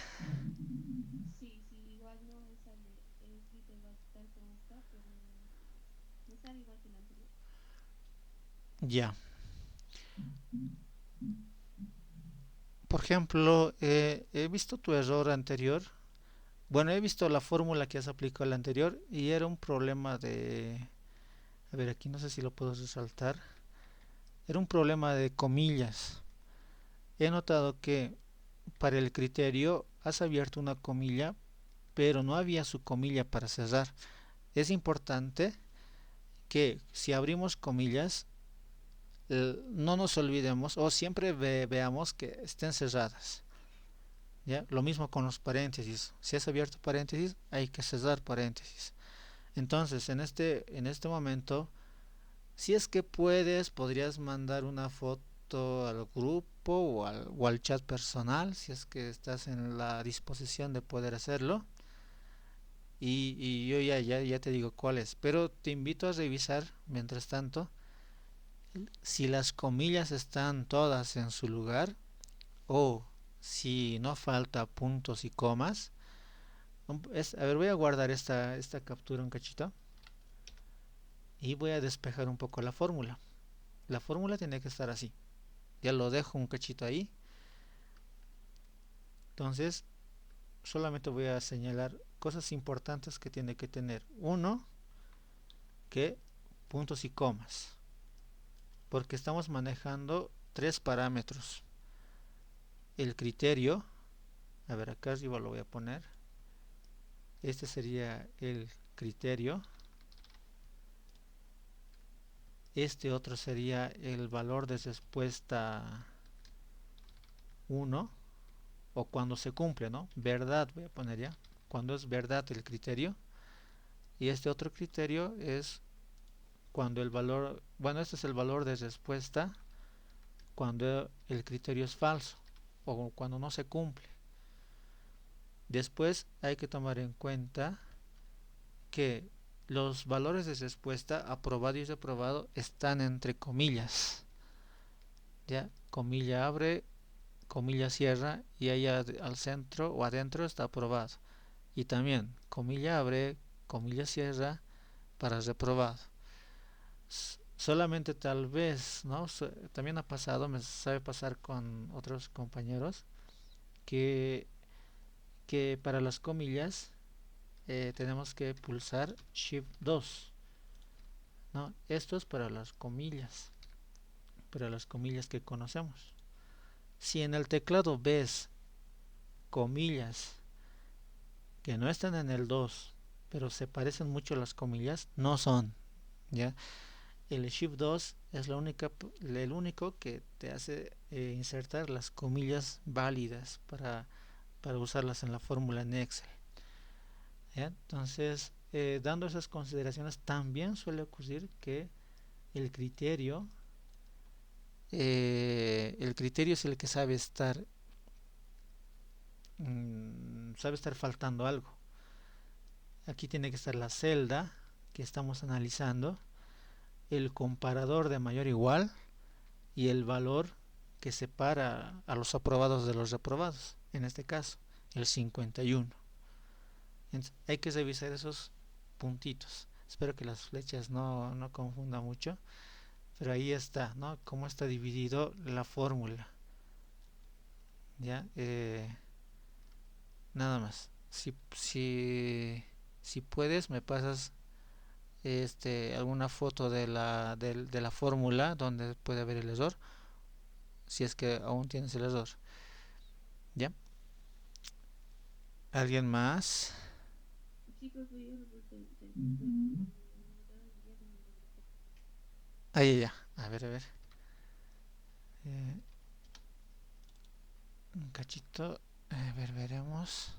Sí, sí, igual no me sale, he escrito igual tal como está, pero me sale igual que el anterior. Ya. Por ejemplo, he visto tu error anterior. Bueno, he visto la fórmula que has aplicado el anterior y era un problema de... A ver, aquí no sé si lo puedo resaltar. Era un problema de comillas. He notado que para el criterio has abierto una comilla, pero no había su comilla para cerrar. Es importante que si abrimos comillas, no nos olvidemos o siempre veamos que estén cerradas. ¿Ya? Lo mismo con los paréntesis. Si has abierto paréntesis, hay que cerrar paréntesis. Entonces, en este momento, si es que podrías mandar una foto al grupo o al chat personal, si es que estás en la disposición de poder hacerlo. Y yo ya te digo cuál es. Pero te invito a revisar, mientras tanto, si las comillas están todas en su lugar o si no falta puntos y comas. A ver, voy a guardar esta captura un cachito y voy a despejar un poco la fórmula. La fórmula tiene que estar así. Ya lo dejo un cachito ahí. Entonces, solamente voy a señalar cosas importantes que tiene que tener. Uno, que puntos y comas. Porque estamos manejando tres parámetros. el criterio. A ver, acá arriba lo voy a poner. Este sería el criterio. Este otro sería el valor de respuesta 1, o cuando se cumple, ¿no? Verdad, voy a poner ya. Cuando es verdad el criterio. Y este otro criterio es cuando el valor, bueno, este es el valor de respuesta cuando el criterio es falso o cuando no se cumple. Después hay que tomar en cuenta que los valores de respuesta aprobado y reprobado están entre comillas. Ya, comilla abre, comilla cierra, y ahí al centro o adentro está aprobado. Y también comilla abre, comilla cierra para reprobado. Solamente tal vez, ¿no? También ha pasado, me sabe pasar con otros compañeros, que, que para las comillas tenemos que pulsar Shift 2, ¿no? Esto es para las comillas que conocemos. Si en el teclado ves comillas que no están en el 2, pero se parecen mucho a las comillas, no son, ¿ya? El Shift 2 es el único que te hace insertar las comillas válidas para usarlas en la fórmula en Excel, ¿ya? Entonces, dando esas consideraciones, también suele ocurrir que el criterio, el criterio es el que sabe estar faltando algo. Aquí tiene que estar la celda que estamos analizando, el comparador de mayor o igual y el valor que separa a los aprobados de los reprobados, en este caso el 51. Entonces, hay que revisar esos puntitos. Espero que las flechas no confundan mucho, pero ahí está, ¿no? Cómo está dividido la fórmula. Ya, nada más. Si puedes, me pasas alguna foto de la fórmula donde puede haber el error, si es que aún tienes el error. ¿Ya? ¿Alguien más? Sí, profe, yo reporté Ahí ya. A ver. Eh, un cachito. A ver, veremos.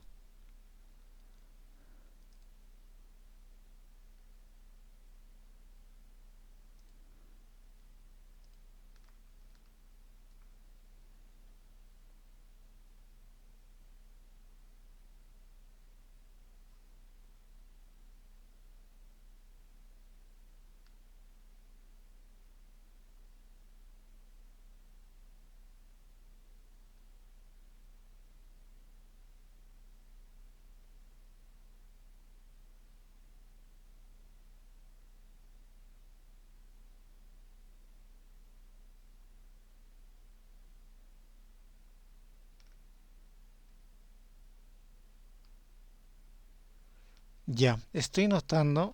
Ya, estoy notando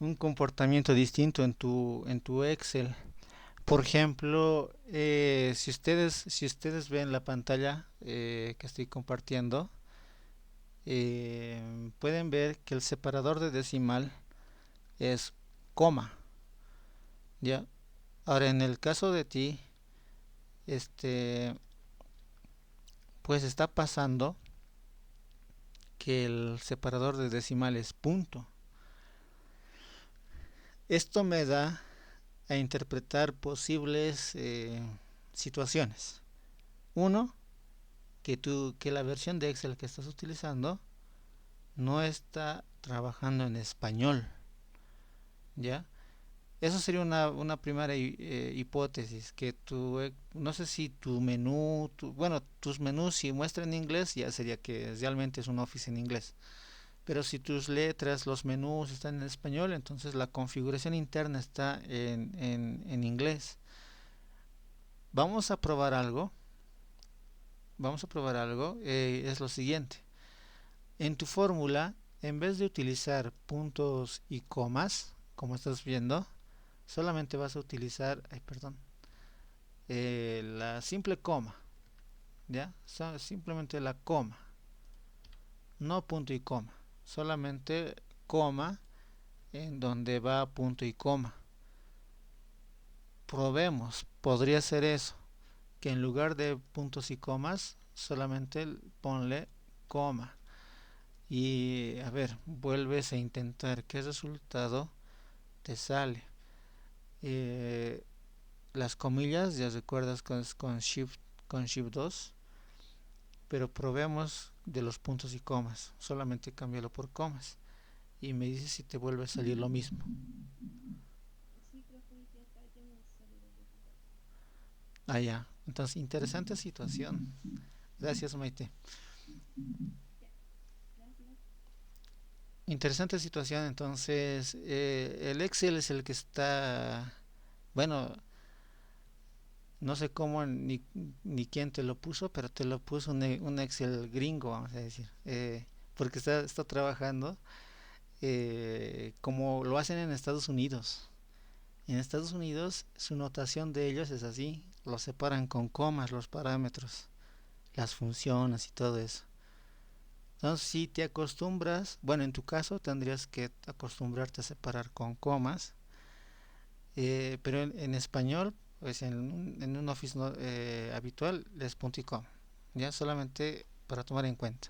un comportamiento distinto en tu Excel. Por ejemplo, si ustedes ven la pantalla que estoy compartiendo, pueden ver que el separador de decimal es coma. ¿Ya? Ahora, en el caso de ti, este, pues está pasando que el separador de decimal es punto. Esto me da a interpretar posibles situaciones. Uno, que la versión de Excel que estás utilizando no está trabajando en español, ¿ya? Eso sería una primera hipótesis, que no sé si tu menú, bueno, tus menús si muestran en inglés, ya sería que realmente es un Office en inglés. Pero si tus letras, los menús están en español, entonces la configuración interna está en inglés. Vamos a probar algo. Es lo siguiente. En tu fórmula, en vez de utilizar puntos y comas, como estás viendo, solamente vas a utilizar, la simple coma, ¿ya? Simplemente la coma, no punto y coma, solamente coma en donde va punto y coma. Probemos, podría ser eso, que en lugar de puntos y comas, solamente ponle coma. Y a ver, vuelves a intentar, ¿qué resultado te sale? Eh, las comillas, ya recuerdas con shift 2, pero probemos de los puntos y comas, solamente cámbialo por comas y me dices si te vuelve a salir lo mismo. Sí, profe, ya me ha salido el resultado. Ah, ya. Entonces, interesante situación. Gracias, Maite. Ya, gracias. Interesante situación. Entonces, el Excel es el que está, bueno, no sé cómo ni quién te lo puso, pero te lo puso un Excel gringo, vamos a decir. Porque está trabajando como lo hacen en Estados Unidos. En Estados Unidos su notación de ellos es así, los separan con comas los parámetros, las funciones y todo eso. Entonces si te acostumbras, bueno en tu caso tendrías que acostumbrarte a separar con comas, pero en español, pues en un office habitual es punto y coma, ya solamente para tomar en cuenta.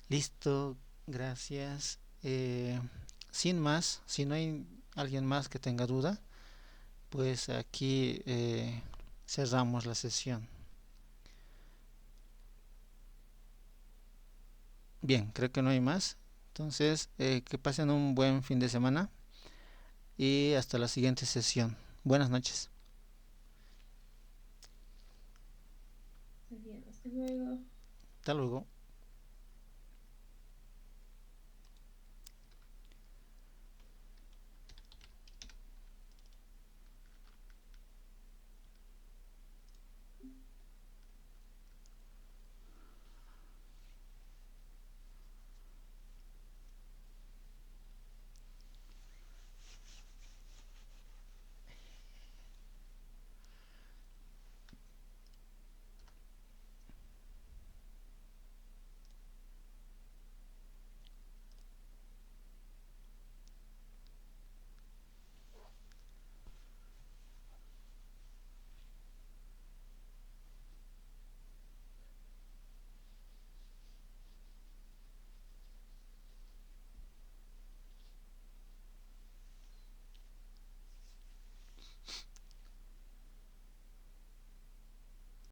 Listo, gracias. Sin más, si no hay alguien más que tenga duda, pues aquí cerramos la sesión. Bien, creo que no hay más. Entonces, que pasen un buen fin de semana y hasta la siguiente sesión. Buenas noches. Muy bien, hasta luego. Hasta luego.